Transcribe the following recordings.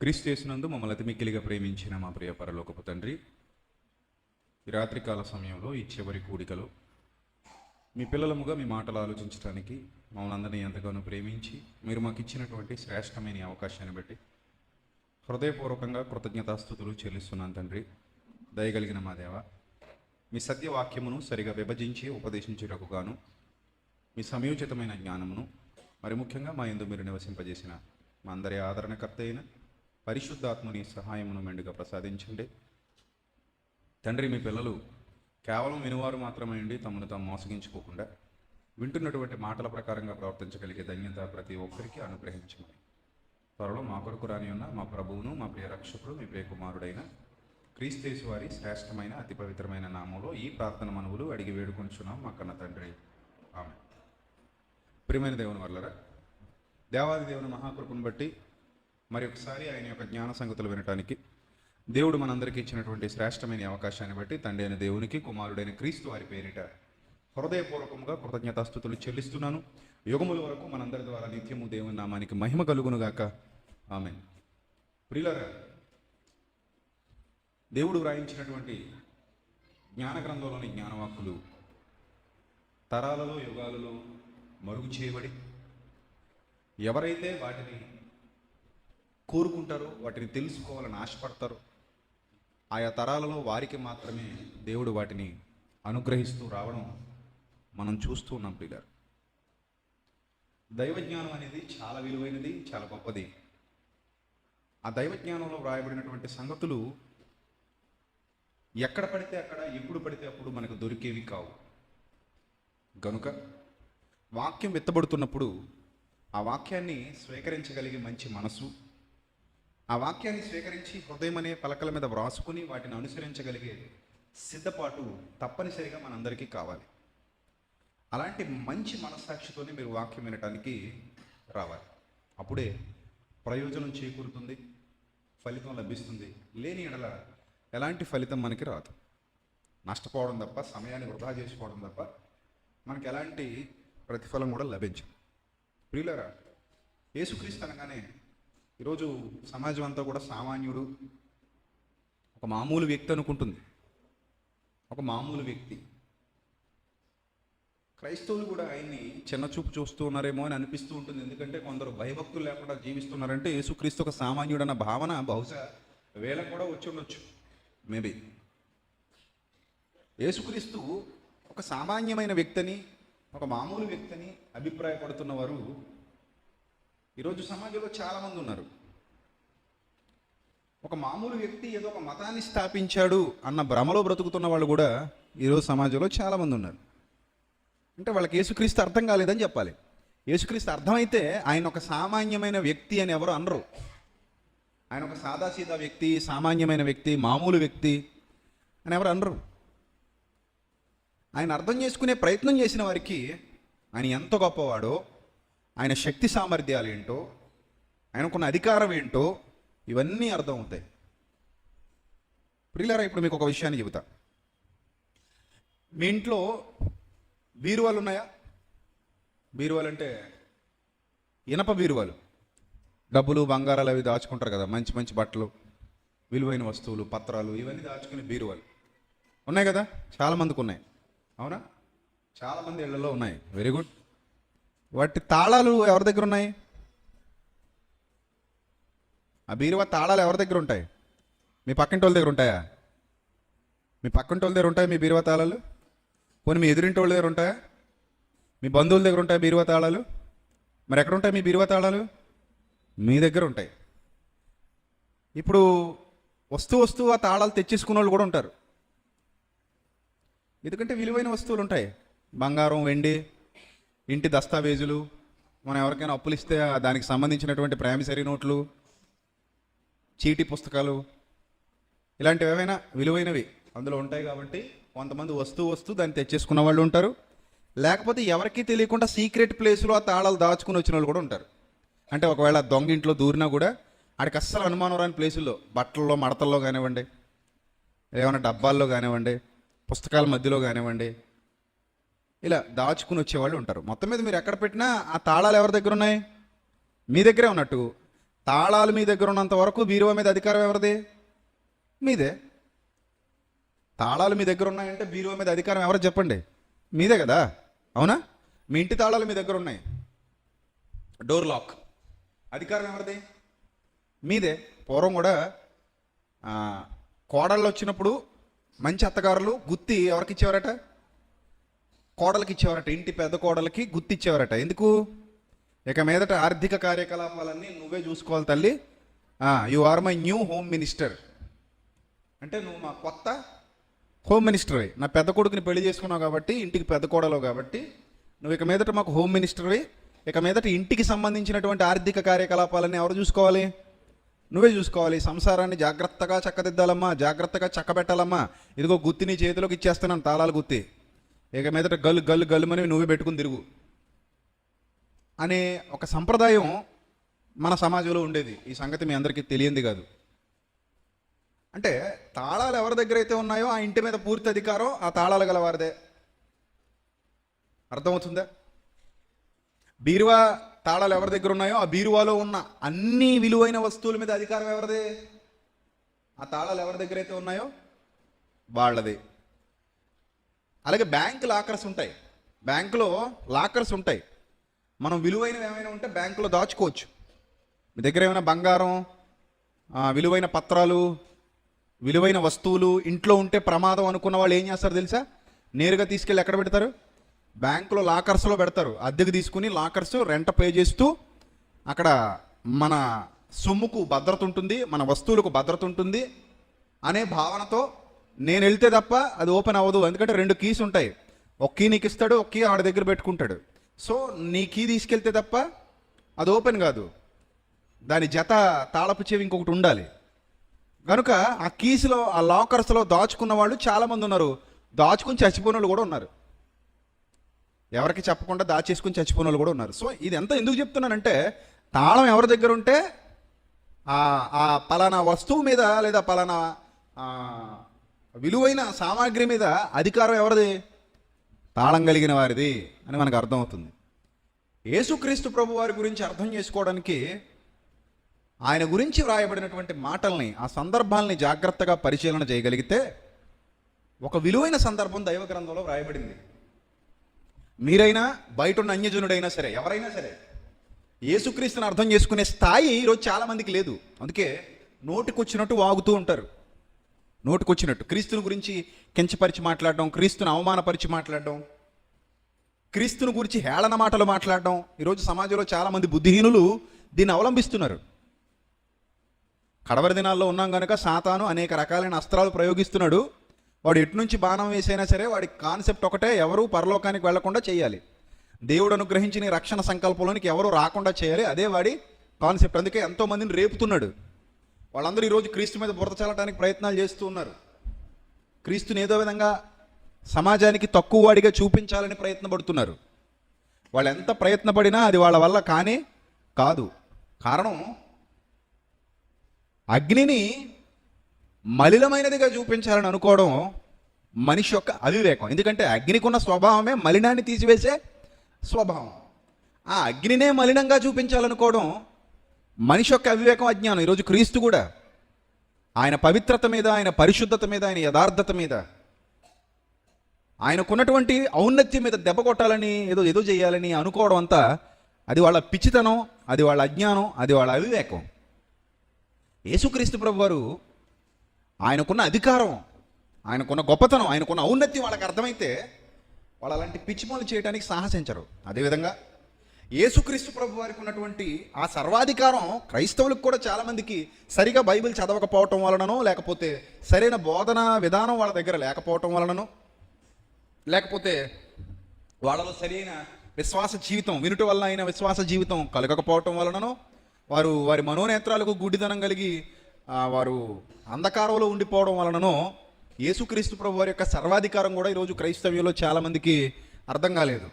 క్రీస్తు యేసునందు మమ్మల్ని అతి మిక్కిలిగా ప్రేమించిన మా ప్రియ పరలోకపు తండ్రి, ఈ రాత్రికాల సమయంలో ఈ చివరి కూడికలో మీ పిల్లలముగా మీ మాటలు ఆలోచించడానికి మమ్మల్ని అందరినీ ఎంతగానో ప్రేమించి మీరు మాకు ఇచ్చినటువంటి శ్రేష్టమైన అవకాశాన్ని బట్టి హృదయపూర్వకంగా కృతజ్ఞతాస్తుతులు చెల్లిస్తున్నాను తండ్రి. దయగలిగిన మా దేవ, మీ సత్యవాక్యమును సరిగా విభజించి ఉపదేశించుటకు గాను మీ సమయోచితమైన జ్ఞానమును, మరి ముఖ్యంగా మా యందు మీరు నివసింపజేసిన మా అందరి ఆదరణకర్త అయిన పరిశుద్ధాత్మని సహాయమును మెండుగా ప్రసాదించండి తండ్రి. మీ పిల్లలు కేవలం వినువారు మాత్రమే ఉండి తమను తాము మోసగించుకోకుండా వింటున్నటువంటి మాటల ప్రకారంగా ప్రవర్తించగలిగే ధన్యత ప్రతి ఒక్కరికి అనుగ్రహించమని త్వరలో మా కొరకు రాని ఉన్న మా ప్రభువును, మా ప్రియ రక్షకుడు, మీ ప్రియ కుమారుడైన క్రీస్తు యేసు వారి శ్రేష్టమైన అతి పవిత్రమైన నామంలో ఈ ప్రార్థన మనవులు అడిగి వేడుకొంచున్నాం మా కన్న తండ్రి, ఆమేన్. ప్రియమైన దేవుని వల్లరా, దేవాది దేవుని మహాకృపను బట్టి మరి ఒకసారి ఆయన యొక్క జ్ఞాన సంగతులు వినటానికి దేవుడు మనందరికీ ఇచ్చినటువంటి శ్రేష్టమైన అవకాశాన్ని బట్టి తండ్రి అయిన దేవునికి, కుమారుడైన క్రీస్తు వారి పేరిట హృదయపూర్వకంగా కృతజ్ఞతాస్తుతులు చెల్లిస్తున్నాను. యుగముల వరకు మనందరి ద్వారా నిత్యము దేవుని నామానికి మహిమ కలుగునుగాక, ఆమేన్. ప్రియులారా, దేవుడు వ్రాయించినటువంటి జ్ఞాన గ్రంథంలోని జ్ఞానవాక్కులు తరాలలో యుగాలలో మరుగు చేయబడి ఎవరైతే వాటిని కోరుకుంటారో, వాటిని తెలుసుకోవాలని ఆశపడతారో, ఆయా తరాలలో వారికి మాత్రమే దేవుడు వాటిని అనుగ్రహిస్తూ రావడం మనం చూస్తూ ఉన్నాం. ప్రియులారా, దైవజ్ఞానం అనేది చాలా విలువైనది, చాలా గొప్పది. ఆ దైవజ్ఞానంలో వ్రాయబడినటువంటి సంగతులు ఎక్కడ పడితే అక్కడ, ఎప్పుడు పడితే అప్పుడు మనకు దొరికేవి కావు. గనుక వాక్యం విత్తబడుతున్నప్పుడు ఆ వాక్యాన్ని స్వీకరించగలిగే మంచి మనసు, ఆ వాక్యాన్ని స్వీకరించి హృదయం అనే పలకల మీద వ్రాసుకుని వాటిని అనుసరించగలిగే సిద్ధపాటు తప్పనిసరిగా మనందరికీ కావాలి. అలాంటి మంచి మనస్సాక్షితోనే మీరు వాక్యం వినటానికి రావాలి. అప్పుడే ప్రయోజనం చేకూరుతుంది, ఫలితం లభిస్తుంది. లేని ఎడల ఎలాంటి ఫలితం మనకి రాదు. నష్టపోవడం తప్ప, సమయాన్ని వృధా చేసుకోవడం తప్ప మనకి ఎలాంటి ప్రతిఫలం కూడా లభించదు. ప్రియులారా, యేసుక్రీస్తు అనగానే ఈరోజు సమాజం అంతా కూడా సామాన్యుడు, ఒక మామూలు వ్యక్తి అనుకుంటుంది. ఒక మామూలు వ్యక్తి. క్రైస్తవులు కూడా ఆయన్ని చిన్నచూపు చూస్తూ ఉన్నారేమో అని అనిపిస్తూ ఉంటుంది. ఎందుకంటే కొందరు భయభక్తులు లేకుండా జీవిస్తున్నారంటే యేసుక్రీస్తు ఒక సామాన్యుడు అన్న భావన బహుశా వేళకు కూడా వచ్చి ఉండొచ్చు. మేబీ యేసుక్రీస్తు ఒక సామాన్యమైన వ్యక్తిని, ఒక మామూలు వ్యక్తిని అభిప్రాయపడుతున్నవారు ఈరోజు సమాజంలో చాలామంది ఉన్నారు. ఒక మామూలు వ్యక్తి ఏదో ఒక మతాన్ని స్థాపించాడు అన్న భ్రమలో బ్రతుకుతున్న వాళ్ళు కూడా ఈరోజు సమాజంలో చాలామంది ఉన్నారు. అంటే వాళ్ళకి యేసుక్రీస్తు అర్థం కాలేదని చెప్పాలి. యేసుక్రీస్తు అర్థమైతే ఆయన ఒక సామాన్యమైన వ్యక్తి అని ఎవరు అనరు. ఆయన ఒక సాదాసీదా వ్యక్తి, సామాన్యమైన వ్యక్తి, మామూలు వ్యక్తి అని ఎవరు అనరు. ఆయన అర్థం చేసుకునే ప్రయత్నం చేసిన వారికి ఆయన ఎంత గొప్పవాడో, ఆయన శక్తి సామర్థ్యాలు ఏంటో, ఆయనకున్న అధికారం ఏంటో ఇవన్నీ అర్థం అవుతాయి. ప్రియులారా, ఇప్పుడు మీకు ఒక విషయాన్ని చెబుతా. మీ ఇంట్లో బీరువాలు ఉన్నాయా? బీరువాలు అంటే ఇనప బీరువాలు, డబ్బులు, బంగారాలు అవి దాచుకుంటారు కదా, మంచి మంచి బట్టలు, విలువైన వస్తువులు, పత్రాలు ఇవన్నీ దాచుకునే బీరువాలు ఉన్నాయి కదా, చాలామందికి ఉన్నాయి. అవునా? చాలామంది ఇళ్లలో ఉన్నాయి. Very good. వాటి తాళాలు ఎవరి దగ్గర ఉన్నాయి? ఆ బీరువా తాళాలు ఎవరి దగ్గర ఉంటాయి? మీ పక్కింటి వాళ్ళ దగ్గర ఉంటాయా? మీ పక్కింటి వాళ్ళ దగ్గర ఉంటాయా మీ బీరువా తాళాలు? పోనీ మీ ఎదురింటి వాళ్ళ దగ్గర ఉంటాయా? మీ బంధువుల దగ్గర ఉంటాయా బీరువా తాళాలు? మరి ఎక్కడ ఉంటాయి మీ బీరువా తాళాలు? మీ దగ్గర ఉంటాయి. ఇప్పుడు వస్తూ ఆ తాళాలు తెచ్చేసుకున్న వాళ్ళు కూడా ఉంటారు. ఎందుకంటే విలువైన వస్తువులు ఉంటాయి. బంగారం, వెండి, ఇంటి దస్తావేజులు, మనం ఎవరికైనా అప్పులు ఇస్తే దానికి సంబంధించినటువంటి ప్రామిసరీ నోట్లు, చీటీ పుస్తకాలు, ఇలాంటివి ఏవైనా విలువైనవి అందులో ఉంటాయి. కాబట్టి కొంతమంది వస్తూ దాన్ని తెచ్చేసుకున్న వాళ్ళు ఉంటారు. లేకపోతే ఎవరికీ తెలియకుండా సీక్రెట్ ప్లేస్లో ఆ తాళాలు దాచుకుని వచ్చిన వాళ్ళు కూడా ఉంటారు. అంటే ఒకవేళ దొంగ ఇంట్లో దూరినా కూడా ఆడికి అస్సలు అనుమానం రాని ప్లేసుల్లో, బట్టల్లో మడతల్లో కానివ్వండి, ఏమైనా డబ్బాల్లో కానివ్వండి, పుస్తకాల మధ్యలో కానివ్వండి, ఇలా దాచుకుని వచ్చేవాళ్ళు ఉంటారు. మొత్తం మీద మీరు ఎక్కడ పెట్టినా ఆ తాళాలు ఎవరి దగ్గర ఉన్నాయి? మీ దగ్గరే ఉన్నట్టు. తాళాలు మీ దగ్గర ఉన్నంత వరకు బీరువా మీద అధికారం ఎవరిది? మీదే. తాళాలు మీ దగ్గర ఉన్నాయంటే బీరువా మీద అధికారం ఎవరు చెప్పండి? మీదే కదా, అవునా? మీ ఇంటి తాళాలు మీ దగ్గర ఉన్నాయి, డోర్ లాక్, అధికారం ఎవరిది? మీదే. పూర్వం కూడా కోడళ్ళు వచ్చినప్పుడు మంచి అత్తగారులు గుత్తి ఎవరికి ఇచ్చేవారట? కోడలకి ఇచ్చేవారట. ఇంటి పెద్ద కోడలకి గుత్తి ఇచ్చేవారట. ఎందుకు? ఇక మీదట ఆర్థిక కార్యకలాపాలన్నీ నువ్వే చూసుకోవాలి తల్లి, you are my new home minister. అంటే నువ్వు మా కొత్త హోమ్ మినిస్టర్వి. నా పెద్ద కొడుకుని పెళ్లి చేసుకున్నావు కాబట్టి, ఇంటికి పెద్ద కోడలు కాబట్టి నువ్వు ఇక మీదట మాకు హోమ్ మినిస్టర్వి. ఇక మీదట ఇంటికి సంబంధించినటువంటి ఆర్థిక కార్యకలాపాలన్నీ ఎవరు చూసుకోవాలి? నువ్వే చూసుకోవాలి. సంసారాన్ని జాగ్రత్తగా చక్కదిద్దాలమ్మా, జాగ్రత్తగా చక్కబెట్టాలమ్మా. ఇదిగో గుత్తి నీ చేతిలోకి ఇచ్చేస్తున్నాను, తాళాలు గుత్తి. ఇక మీదట గల్లు గల్లు గల్లుమని నువ్వే పెట్టుకుని తిరుగు అనే ఒక సంప్రదాయం మన సమాజంలో ఉండేది. ఈ సంగతి మీ అందరికీ తెలియంది కాదు. అంటే తాళాలు ఎవరి దగ్గర అయితే ఉన్నాయో ఆ ఇంటి మీద పూర్తి అధికారం ఆ తాళాలు గలవారిదే. అర్థమవుతుందా? బీరువా తాళాలు ఎవరి దగ్గర ఉన్నాయో ఆ బీరువాలో ఉన్న అన్ని విలువైన వస్తువుల మీద అధికారం ఎవరిదే? ఆ తాళాలు ఎవరి దగ్గర అయితే ఉన్నాయో వాళ్ళది. అలాగే బ్యాంక్ లాకర్స్ ఉంటాయి, బ్యాంకులో లాకర్స్ ఉంటాయి. మనం విలువైనవి ఏమైనా ఉంటే బ్యాంకులో దాచుకోవచ్చు. మీ దగ్గర ఏమైనా బంగారం, విలువైన పత్రాలు, విలువైన వస్తువులు ఇంట్లో ఉంటే ప్రమాదం అనుకున్న వాళ్ళు ఏం చేస్తారు తెలుసా? నేరుగా తీసుకెళ్ళి ఎక్కడ పెడతారు? బ్యాంకులో లాకర్స్లో పెడతారు. అద్దెకు తీసుకుని లాకర్స్ రెంట్ పే చేస్తూ అక్కడ మన సొమ్ముకు భద్రత ఉంటుంది, మన వస్తువులకు భద్రత ఉంటుంది అనే భావనతో నేను వెళ్తే తప్ప అది ఓపెన్ అవ్వదు. ఎందుకంటే 2 కీస్ ఉంటాయి, ఒక కీ నీకు ఇస్తాడు, ఒక కీ ఆడ దగ్గర పెట్టుకుంటాడు. సో నీ కీ తీసుకెళ్తే తప్ప అది ఓపెన్ కాదు. దాని జత తాళపు చెవి ఇంకొకటి ఉండాలి. కనుక ఆ కీస్లో ఆ లాకర్స్లో దాచుకున్న వాళ్ళు చాలామంది ఉన్నారు. దాచుకుని చచ్చిపోయిన వాళ్ళు కూడా ఉన్నారు. ఎవరికి చెప్పకుండా దాచేసుకుని చచ్చిపోయిన వాళ్ళు కూడా ఉన్నారు. సో ఇది ఎంత ఎందుకు చెప్తున్నానంటే, తాళం ఎవరి దగ్గర ఉంటే ఆ పలానా వస్తువు మీద లేదా పలానా విలువైన సామాగ్రి మీద అధికారం ఎవరిది? తాళం కలిగిన వారిది అని మనకు అర్థమవుతుంది. యేసుక్రీస్తు ప్రభు వారి గురించి అర్థం చేసుకోవడానికి ఆయన గురించి వ్రాయబడినటువంటి మాటల్ని, ఆ సందర్భాల్ని జాగ్రత్తగా పరిశీలన చేయగలిగితే ఒక విలువైన సందర్భం దైవ గ్రంథంలో వ్రాయబడింది. మీరైనా బయట ఉన్న అన్యజనుడైనా సరే, ఎవరైనా సరే యేసుక్రీస్తుని అర్థం చేసుకునే స్థాయి ఈరోజు చాలామందికి లేదు. అందుకే నోటికొచ్చినట్టు వాగుతూ ఉంటారు. నోటికొచ్చినట్టు క్రీస్తుని గురించి కించపరిచి మాట్లాడడం, క్రీస్తుని అవమానపరిచి మాట్లాడడం, క్రీస్తుని గురించి హేళన మాటలు మాట్లాడడం. ఈరోజు సమాజంలో చాలామంది బుద్ధిహీనులు దీన్ని అవలంబిస్తున్నారు. కడవరి దినాల్లో ఉన్నాం కనుక సాతాను అనేక రకాలైన అస్త్రాలు ప్రయోగిస్తున్నాడు. వాడు ఎటు నుంచి బాణం వేసైనా సరే వాడి కాన్సెప్ట్ ఒకటే, ఎవరు పరలోకానికి వెళ్లకుండా చేయాలి, దేవుడు అనుగ్రహించిన రక్షణ సంకల్పంలోనికి ఎవరు రాకుండా చేయాలి. అదే వాడి కాన్సెప్ట్. అందుకే ఎంతోమందిని రేపుతున్నాడు. వాళ్ళందరూ ఈరోజు క్రీస్తు మీద బురద చల్లడానికి ప్రయత్నాలు చేస్తూ ఉన్నారు. క్రీస్తుని ఏదో విధంగా సమాజానికి తక్కువ వాడిగా చూపించాలని ప్రయత్నపడుతున్నారు. వాళ్ళు ఎంత ప్రయత్నపడినా అది వాళ్ళ వల్ల కాదు. కారణం, అగ్నిని మలినమైనదిగా చూపించాలని అనుకోవడం మనిషి యొక్క అవివేకం. ఎందుకంటే అగ్నికి ఉన్న స్వభావమే మలినాన్ని తీసివేసే స్వభావం. ఆ అగ్నినే మలినంగా చూపించాలనుకోవడం మనిషి యొక్క అవివేకం, అజ్ఞానం. ఈరోజు క్రీస్తు కూడా ఆయన పవిత్రత మీద, ఆయన పరిశుద్ధత మీద, ఆయన యథార్థత మీద, ఆయనకున్నటువంటి ఔన్నత్యం మీద దెబ్బ కొట్టాలని ఏదో చేయాలని అనుకోవడం అంతా అది వాళ్ళ పిచ్చితనం, అది వాళ్ళ అజ్ఞానం, అది వాళ్ళ అవివేకం. యేసుక్రీస్తు ప్రభు వారు ఆయనకున్న అధికారం, ఆయనకున్న గొప్పతనం, ఆయనకున్న ఔన్నత్యం వాళ్ళకి అర్థమైతే వాళ్ళు అలాంటి పిచ్చి పనులు చేయడానికి సాహసించరు. అదేవిధంగా యేసుక్రీస్తు ప్రభు వారికి ఉన్నటువంటి ఆ సర్వాధికారం క్రైస్తవులకు కూడా చాలామందికి సరిగా బైబిల్ చదవకపోవటం వలననో, లేకపోతే సరైన బోధన విధానం వాళ్ళ దగ్గర లేకపోవటం వలననో, లేకపోతే వాళ్ళలో సరైన విశ్వాస జీవితం, వినుట వల్ల అయిన విశ్వాస జీవితం కలగకపోవటం వలననో, వారి మనోనేత్రాలకు గుడ్డిదనం కలిగి వారు అంధకారంలో ఉండిపోవడం వలననో యేసుక్రీస్తు ప్రభు వారి యొక్క సర్వాధికారం కూడా ఈరోజు క్రైస్తవ్యంలో చాలామందికి అర్థం కాలేదు.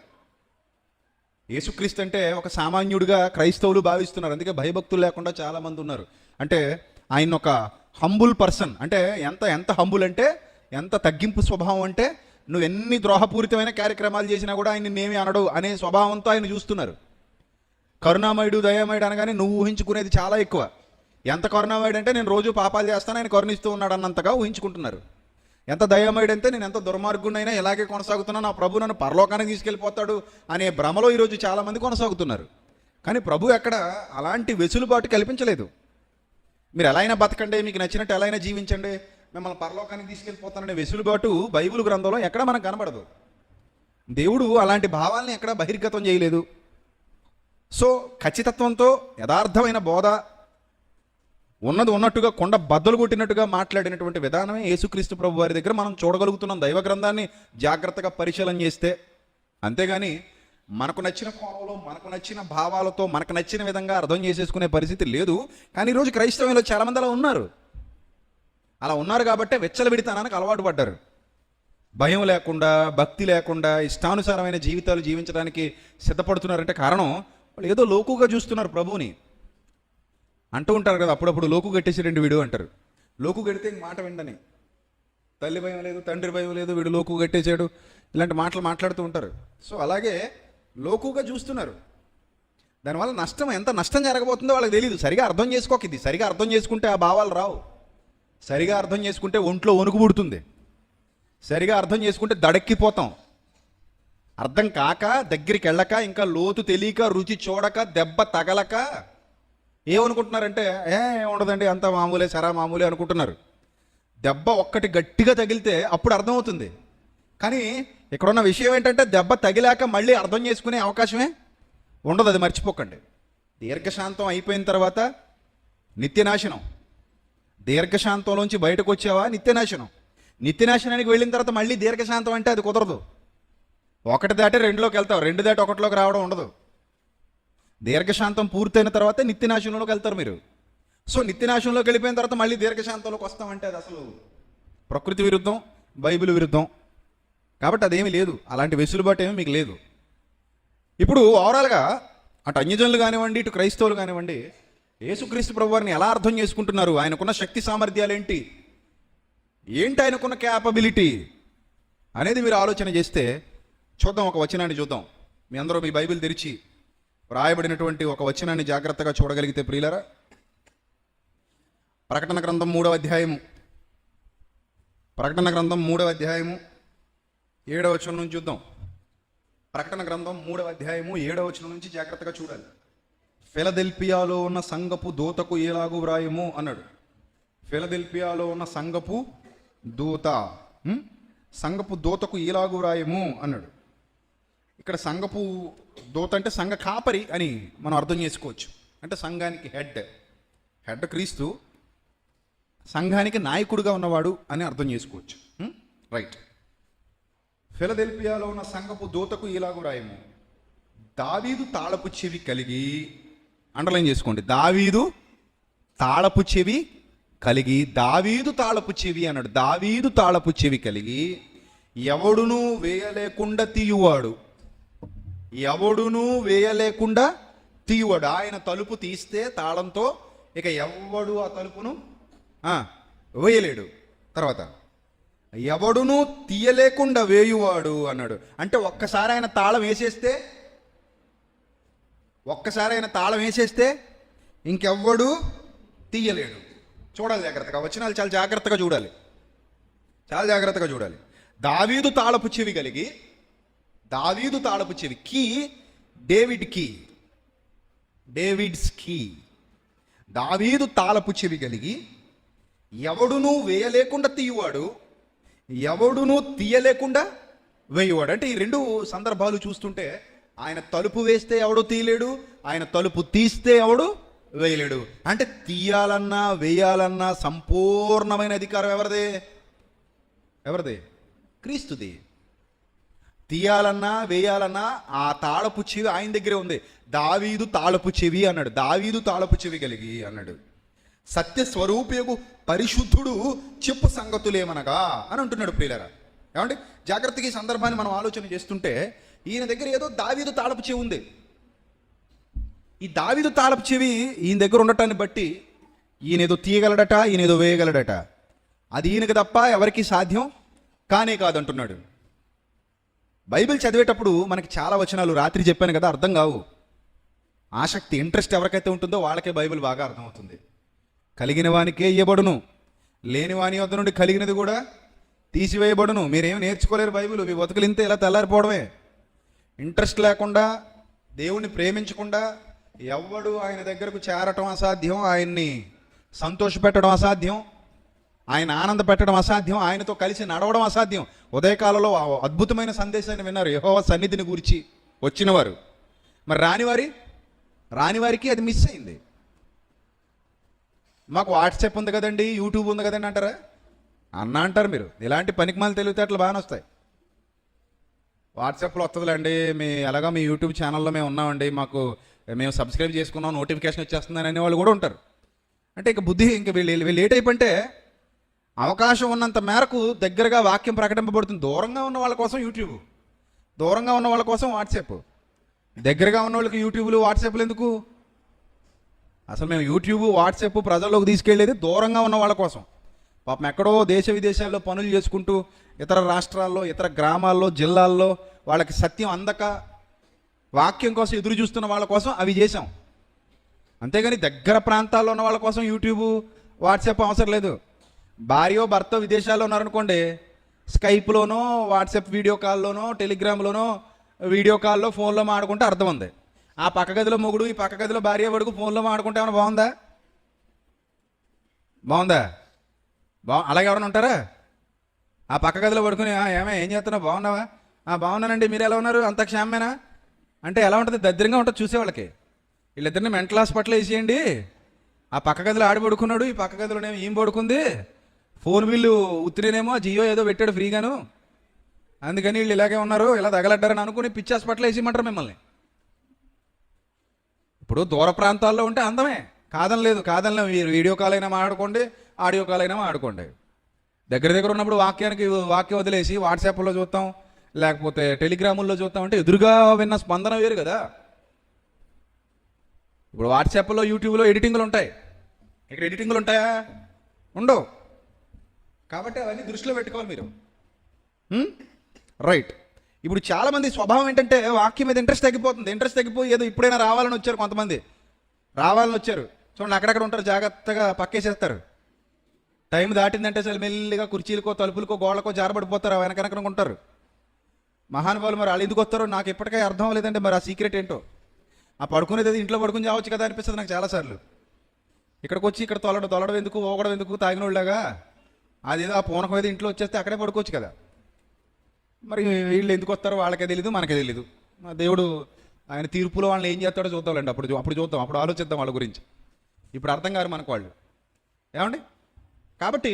యేసుక్రీస్తు అంటే ఒక సామాన్యుడిగా క్రైస్తవులు భావిస్తున్నారు. అందుకే భయభక్తులు లేకుండా చాలామంది ఉన్నారు. అంటే ఆయన ఒక హంబుల్ పర్సన్, అంటే ఎంత హంబుల్ అంటే ఎంత తగ్గింపు స్వభావం, అంటే నువ్వు ఎన్ని ద్రోహపూరితమైన కార్యక్రమాలు చేసినా కూడా ఆయన నేమి అనడు అనే స్వభావంతో ఆయన చూస్తున్నారు. కరుణామయుడు దయామయుడు అనగానే నువ్వు ఊహించుకునేది చాలా ఎక్కువ. ఎంత కరుణామయుడు అంటే నేను రోజు పాపాలు చేస్తాను, ఆయన కరుణిస్తూ ఉన్నాడు అన్నంతగా ఊహించుకుంటున్నారు. ఎంత దయామయుడు అంటే నేను ఎంత దుర్మార్గుడినైనా ఇలాగే కొనసాగుతున్నా, నా ప్రభు నన్ను పరలోకానికి తీసుకెళ్ళిపోతాడు అనే భ్రమలో ఈరోజు చాలామంది కొనసాగుతున్నారు. కానీ ప్రభు ఎక్కడ అలాంటి వెసులుబాటు కల్పించలేదు. మీరు ఎలా అయినా బతకండి, మీకు నచ్చినట్టు ఎలా అయినా జీవించండి, మిమ్మల్ని పరలోకానికి తీసుకెళ్ళిపోతాననే వెసులుబాటు బైబిల్ గ్రంథంలో ఎక్కడ మనకు కనబడదు. దేవుడు అలాంటి భావాల్ని ఎక్కడ బహిర్గతం చేయలేదు. సో ఖచ్చితత్వంతో యథార్థమైన బోధ, ఉన్నది ఉన్నట్టుగా కొండ బద్దలు కొట్టినట్టుగా మాట్లాడినటువంటి విధానమే యేసుక్రీస్తు ప్రభు వారి దగ్గర మనం చూడగలుగుతున్నాం. దైవ గ్రంథాన్ని జాగ్రత్తగా పరిశీలన చేస్తే. అంతేగాని మనకు నచ్చిన కోణంలో, మనకు నచ్చిన భావాలతో, మనకు నచ్చిన విధంగా అర్థం చేసేసుకునే పరిస్థితి లేదు. కానీ ఈరోజు క్రైస్తవంలో చాలామంది అలా ఉన్నారు. అలా ఉన్నారు కాబట్టే విచ్చలవిడితనానికి అలవాటు పడ్డారు. భయం లేకుండా, భక్తి లేకుండా, ఇష్టానుసారమైన జీవితాలు జీవించడానికి సిద్ధపడుతున్నారంటే కారణం వాళ్ళు ఏదో లోకుగా చూస్తున్నారు ప్రభువుని. అంటూ ఉంటారు కదా అప్పుడప్పుడు, లోకు కట్టేసారండి వీడు అంటారు. లోకు కడితే మాట విండని, తల్లి భయం లేదు, తండ్రి భయం లేదు, వీడు లోకు కట్టేసాడు, ఇలాంటి మాటలు మాట్లాడుతూ ఉంటారు. సో అలాగే లోకుగా చూస్తున్నారు. దానివల్ల నష్టం, ఎంత నష్టం జరగబోతుందో వాళ్ళకి తెలియదు. సరిగా అర్థం చేసుకోక, ఇది సరిగా అర్థం చేసుకుంటే ఆ భావాలు రావు. సరిగా అర్థం చేసుకుంటే ఒంట్లో వణుకు పుడుతుంది. సరిగా అర్థం చేసుకుంటే దడెక్కిపోతాం. అర్థం కాక, దగ్గరికి వెళ్ళక, ఇంకా లోతు తెలియక, రుచి చూడక, దెబ్బ తగలక ఏమనుకుంటున్నారంటే ఏముండదండి, అంత మామూలే, సరా మామూలే అనుకుంటున్నారు. దెబ్బ ఒక్కటి గట్టిగా తగిలితే అప్పుడు అర్థమవుతుంది. కానీ ఇక్కడున్న విషయం ఏంటంటే దెబ్బ తగిలాక మళ్ళీ అర్థం చేసుకునే అవకాశమే ఉండదు. అది మర్చిపోకండి. దీర్ఘశాంతం అయిపోయిన తర్వాత నిత్యనాశనం. దీర్ఘశాంతంలోంచి బయటకు వచ్చావా నిత్యనాశనం. నిత్యనాశనానికి వెళ్ళిన తర్వాత మళ్ళీ దీర్ఘశాంతం అంటే అది కుదరదు. ఒకటి దాటి రెండులోకి వెళ్తావు, రెండు దాటి ఒకటిలోకి రావడం ఉండదు. దీర్ఘశాంతం పూర్తయిన తర్వాత నిత్యనాశనంలోకి వెళ్తారు మీరు. సో నిత్యనాశనంలోకి వెళ్ళిపోయిన తర్వాత మళ్ళీ దీర్ఘశాంతంలోకి వస్తామంటే అది అసలు ప్రకృతి విరుద్ధం, బైబిల్ విరుద్ధం. కాబట్టి అదేమీ లేదు, అలాంటి వెసులుబాటు ఏమీ మీకు లేదు. ఇప్పుడు ఓవరాల్గా అటు అన్యజనులు కానివ్వండి, ఇటు క్రైస్తవులు కానివ్వండి, యేసుక్రీస్తు ప్రభువారిని ఎలా అర్థం చేసుకుంటున్నారు, ఆయనకున్న శక్తి సామర్థ్యాలు ఏంటి, ఆయనకున్న క్యాపబిలిటీ అనేది మీరు ఆలోచన చేస్తే చూద్దాం. ఒక వచనాన్ని చూద్దాం. మీ అందరూ మీ బైబిల్ తెరిచి వ్రాయబడినటువంటి ఒక వచనాన్ని జాగ్రత్తగా చూడగలిగితే ప్రియులారా, ప్రకటన గ్రంథం 3వ అధ్యాయము, ప్రకటన గ్రంథం 3వ అధ్యాయము 7వ వచనం నుంచి చూద్దాం. ప్రకటన గ్రంథం 3వ అధ్యాయము 7వ వచనం నుంచి జాగ్రత్తగా చూడాలి. ఫిలదెల్ఫియాలో ఉన్న సంఘపు దూతకు ఎలాగూ వ్రాయము అన్నాడు. ఫిలదెల్ఫియాలో ఉన్న సంఘపు దూత, సంఘపు దూతకు ఎలాగూ వ్రాయము అన్నాడు. ఇక్కడ సంఘపు దూత అంటే సంఘ కాపరి అని మనం అర్థం చేసుకోవచ్చు. అంటే సంఘానికి హెడ్ క్రీస్తు, సంఘానికి నాయకుడిగా ఉన్నవాడు అని అర్థం చేసుకోవచ్చు. రైట్. ఫిలదెల్ఫియాలో ఉన్న సంఘపు దూతకు ఇలాగూ రాయము, దావీదు తాళపు చెవి కలిగి, అండర్లైన్ చేసుకోండి, దావీదు తాళపు చెవి కలిగి, దావీదు తాళపు చెవి అన్నాడు. దావీదు తాళపు చెవి కలిగి, ఎవడును వేయలేకుండా తీయువాడు, ఎవడును వేయలేకుండా తీయువాడు. ఆయన తలుపు తీస్తే తాళంతో ఇక ఎవడు ఆ తలుపును వేయలేడు. తర్వాత ఎవడును తీయలేకుండా వేయువాడు అన్నాడు. అంటే ఒక్కసారి ఆయన తాళం వేసేస్తే ఇంకెవ్వడు తీయలేడు. చూడాలి జాగ్రత్తగా, వచనాలు చాలా జాగ్రత్తగా చూడాలి, చాలా జాగ్రత్తగా చూడాలి. దావీదు తాళపు చెవి కలిగి, దావీదు తాళపు చెవి, కీ డేవిడ్స్ కీ, దావీదు తాళపు చెవి కలిగి, ఎవడును వేయలేకుండా తీయువాడు, ఎవడును తీయలేకుండా వేయువాడు. అంటే ఈ రెండు సందర్భాలు చూస్తుంటే ఆయన తలుపు వేస్తే ఎవడు తీయలేడు, ఆయన తలుపు తీస్తే ఎవడు వేయలేడు. అంటే తీయాలన్నా వేయాలన్నా సంపూర్ణమైన అధికారం ఎవరిదే? క్రీస్తుది. తీయాలన్నా వేయాలన్నా ఆ తాళపు చెవి ఆయన దగ్గరే ఉంది. దావీదు తాళపు చెవి అన్నాడు. దావీదు తాళపు చెవి కలిగి అన్నాడు. సత్యస్వరూపేగు పరిశుద్ధుడు చెప్పు సంగతులేమనగా అని అంటున్నాడు. ప్రియులారా, ఏమంటే జాగ్రత్తగా ఈ సందర్భాన్ని మనం ఆలోచన చేస్తుంటే ఈయన దగ్గర ఏదో దావీదు తాళపు చెవి ఉంది. ఈ దావీదు తాళపు చెవి ఈయన దగ్గర ఉండటాన్ని బట్టి ఈయన ఏదో తీయగలడట, ఈయన ఏదో వేయగలడట. అది ఈయనకి తప్ప ఎవరికి సాధ్యం కానే కాదంటున్నాడు. బైబిల్ చదివేటప్పుడు మనకి చాలా వచనాలు రాత్రి చెప్పాను కదా అర్థం కావు. ఆసక్తి, ఇంట్రెస్ట్ ఎవరికైతే ఉంటుందో వాళ్ళకే బైబిల్ బాగా అర్థమవుతుంది. కలిగిన వానికే ఇవ్వబడును, లేని వాని వద్ద నుండి కలిగినది కూడా తీసివేయబడును. మీరేం నేర్చుకోలేరు బైబిల్, మీ బతుకులు ఇంతే ఇలా తెల్లారిపోవడమే. ఇంట్రెస్ట్ లేకుండా, దేవుణ్ణి ప్రేమించకుండా ఎవ్వడు ఆయన దగ్గరకు చేరటం అసాధ్యం, ఆయన్ని సంతోషపెట్టడం అసాధ్యం, ఆయన ఆనంద పెట్టడం అసాధ్యం, ఆయనతో కలిసి నడవడం అసాధ్యం. ఉదయకాలంలో అద్భుతమైన సందేశాన్ని విన్నారు యెహోవా సన్నిధిని గురించి వచ్చినవారు. మరి రానివారికి అది మిస్ అయింది. మాకు వాట్సాప్ ఉంది కదండి, యూట్యూబ్ ఉంది కదండి అంటారా? అంటారు మీరు. ఇలాంటి పనికిమాల తెలివితేటలు బాగానే వస్తాయి. వాట్సాప్లో వస్తుందిలేండి, ఎలాగా మీ యూట్యూబ్ ఛానల్లో మేము ఉన్నామండి, మేము సబ్స్క్రైబ్ చేసుకున్నాం, నోటిఫికేషన్ వచ్చేస్తుందని అనేవాళ్ళు కూడా ఉంటారు. అంటే ఇక బుద్ధి ఇంక వీళ్ళు లేట్ అయిపోయింటే అవకాశం ఉన్నంత మేరకు దగ్గరగా వాక్యం ప్రకటింపబడుతుంది. దూరంగా ఉన్న వాళ్ళ కోసం యూట్యూబ్, దూరంగా ఉన్న వాళ్ళ కోసం వాట్సాప్, దగ్గరగా ఉన్న వాళ్ళకి యూట్యూబ్లు వాట్సాప్లు ఎందుకు? అసలు మేము యూట్యూబ్ వాట్సాప్ ప్రజల్లోకి తీసుకెళ్ళేది దూరంగా ఉన్న వాళ్ళ కోసం. పాపం ఎక్కడో దేశ విదేశాల్లో పనులు చేసుకుంటూ ఇతర రాష్ట్రాల్లో, ఇతర గ్రామాల్లో, జిల్లాల్లో వాళ్ళకి సత్యం అందక వాక్యం కోసం ఎదురు చూస్తున్న వాళ్ళ కోసం అవి చేసాం. అంతేగాని దగ్గర ప్రాంతాల్లో ఉన్న వాళ్ళ కోసం యూట్యూబ్ వాట్సాప్ అవసరం లేదు. భార్యో భర్త విదేశాల్లో ఉన్నారనుకోండి, స్కైప్లోనో వాట్సాప్ వీడియో కాల్లోనో టెలిగ్రామ్లోనో వీడియో కాల్లో ఫోన్లో మాడుకుంటే అర్థం ఉంది. ఆ పక్క గదిలో మొగుడు, ఈ పక్క గదిలో భార్య వడుకు ఫోన్లో మాడుకుంటే ఏమైనా బాగుందా? అలాగే ఎవరైనా ఉంటారా? ఆ పక్క గదిలో పడుకుని ఏం చేస్తున్నావు, బాగున్నావా? బాగున్నానండి, మీరు ఎలా ఉన్నారు, అంత క్షేమమేనా అంటే ఎలా ఉంటుంది? దరిద్రంగా ఉంటుంది చూసేవాళ్ళకి. వీళ్ళిద్దరిని మెంటల్ హాస్పిటల్ వేసేయండి. ఆ పక్క గదిలో ఆడి పడుకున్నాడు, ఈ పక్క గదిలోనేమో ఏం పడుకుంది, ఫోన్ బిల్లు ఉత్తిరేనేమో జియో ఏదో పెట్టాడు ఫ్రీగాను, అందుకని వీళ్ళు ఇలాగే ఉన్నారు, ఇలా తగలడ్డారని అనుకుని పిచ్చి హాస్పిటల్ వేసేయమంటారు మిమ్మల్ని. ఇప్పుడు దూర ప్రాంతాల్లో ఉంటే అందమే, కాదనలేదు. వీడియో కాల్ అయినా మాట్లాడుకోండి, ఆడియో కాల్ అయినా మాట్లాడుకోండి. దగ్గర ఉన్నప్పుడు వాక్యం వదిలేసి వాట్సాప్లో చూస్తాం, లేకపోతే టెలిగ్రాముల్లో చూస్తాం అంటే ఎదురుగా విన్న స్పందన వేరు కదా. ఇప్పుడు వాట్సాప్లో, యూట్యూబ్లో ఎడిటింగ్లు ఉంటాయి, ఇక్కడ ఎడిటింగ్లు ఉంటాయా? ఉండవు. కాబట్టి అవన్నీ దృష్టిలో పెట్టుకోవాలి మీరు. రైట్. ఇప్పుడు చాలామంది స్వభావం ఏంటంటే వాక్యం మీద ఇంట్రెస్ట్ తగ్గిపోయి ఏదో ఇప్పుడైనా రావాలని వచ్చారు. కొంతమంది రావాలని వచ్చారు చూడండి, అక్కడక్కడ ఉంటారు, జాగ్రత్తగా పక్కేసేస్తారు. టైం దాటిందంటే అసలు మెల్లిగా కుర్చీలకో తలుపులకో గోడలకో జారబడిపోతారు, వెనకనకన ఉంటారు. మహానుభావులు మరి వాళ్ళు ఎందుకు వస్తారో నాకు ఇప్పటికే అర్థం లేదంటే మరి ఆ సీక్రెట్ ఏంటో. ఆ పడుకునేది ఇంట్లో పడుకుని చావచ్చు కదా అనిపిస్తుంది నాకు చాలాసార్లు. ఇక్కడికి వచ్చి ఇక్కడ తొలడం ఎందుకు, ఓగడం ఎందుకు, తాగినోళ్ళగా అదేదో ఆ పూనకం ఏదో ఇంట్లో వచ్చేస్తే అక్కడే పడుకోవచ్చు కదా. మరి వీళ్ళు ఎందుకు వస్తారో వాళ్ళకే తెలీదు, మనకే తెలీదు. మా దేవుడు ఆయన తీర్పులో వాళ్ళని ఏం చేస్తాడో చూద్దాంలేండి, అప్పుడు చూద్దాం, అప్పుడు ఆలోచిద్దాం వాళ్ళ గురించి. ఇప్పుడు అర్థం కాదు మనకు వాళ్ళు. ఏమండి? కాబట్టి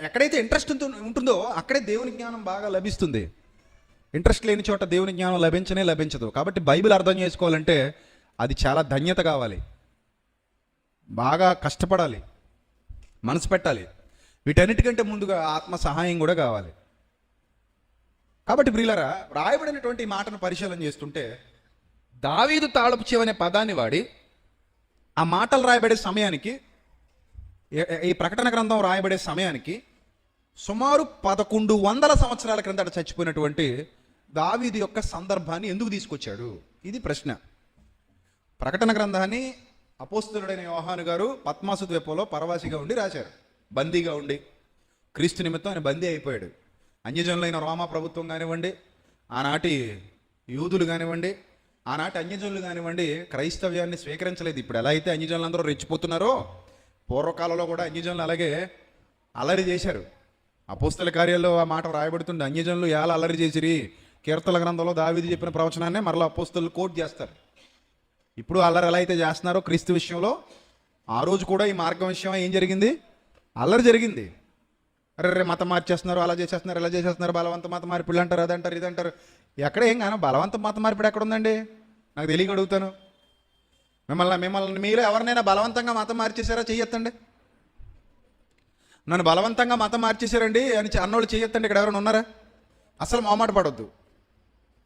ఎక్కడైతే ఇంట్రెస్ట్ ఉంటుందో అక్కడే దేవుని జ్ఞానం బాగా లభిస్తుంది. ఇంట్రెస్ట్ లేని చోట దేవుని జ్ఞానం లభించదు. కాబట్టి బైబిల్ అర్థం చేసుకోవాలంటే అది చాలా ధన్యత కావాలి, బాగా కష్టపడాలి, మనసు పెట్టాలి. వీటన్నిటికంటే ముందుగా ఆత్మ సహాయం కూడా కావాలి. కాబట్టి ప్రియులారా, రాయబడినటువంటి మాటను పరిశీలన చేస్తుంటే దావీదు తాళపు చెవి అనే పదాన్ని వాడి ఆ మాటలు రాయబడే సమయానికి, ఈ ప్రకటన గ్రంథం రాయబడే సమయానికి సుమారు 1100 సంవత్సరాల క్రిందట చచ్చిపోయినటువంటి దావీదు యొక్క సందర్భాన్ని ఎందుకు తీసుకొచ్చాడు? ఇది ప్రశ్న. ప్రకటన గ్రంథాన్ని అపోస్తలుడైన యోహాను గారు పద్మాసు ద్వీపంలో పరవాసిగా ఉండి రాశారు. బందీగా ఉండి, క్రీస్తు నిమిత్తం ఆయన బందీ అయిపోయాడు. అన్యజనులైన రోమా ప్రభుత్వం కానివ్వండి, ఆనాటి యూదులు కానివ్వండి, ఆనాటి అన్యజనులు కానివ్వండి, క్రైస్తవ్యాన్ని స్వీకరించలేదు. ఇప్పుడు ఎలా అయితే అన్యజనులు అందరూ రెచ్చిపోతున్నారో, పూర్వకాలంలో కూడా అన్యజనులు అలాగే అల్లరి చేశారు. అపోస్తల కార్యాల్లో ఆ మాట రాయబడుతుంది, అన్యజనులు ఎలా అల్లరి చేసిరి. కీర్తన గ్రంథంలో దావీదు చెప్పిన ప్రవచనాన్ని మరలా అపోస్తలు కోట్ చేస్తారు. ఇప్పుడు అల్లరి ఎలా అయితే చేస్తున్నారో క్రీస్తు విషయంలో, ఆ రోజు కూడా ఈ మార్గం విషయం ఏం జరిగింది? అల్లరి జరిగింది. అరే మతం మార్చేస్తున్నారు, అలా చేసేస్తున్నారు, ఇలా చేసేస్తున్నారు, బలవంత మత మార్పిడి అంటారు, అదంటారు, ఇదంటారు. ఎక్కడ ఏం కానీ బలవంత మత మార్పిడి ఎక్కడ ఉందండి? నాకు తెలియక అడుగుతాను. మిమ్మల్ని మీరు ఎవరినైనా బలవంతంగా మతం మార్చేశారా? చెయ్యొద్దండి. నన్ను బలవంతంగా మతం మార్చేశారండి అని అన్నోళ్ళు చెయ్యొద్దండి. ఇక్కడ ఎవరైనా ఉన్నారా? అసలు మొహమాట పడొద్దు.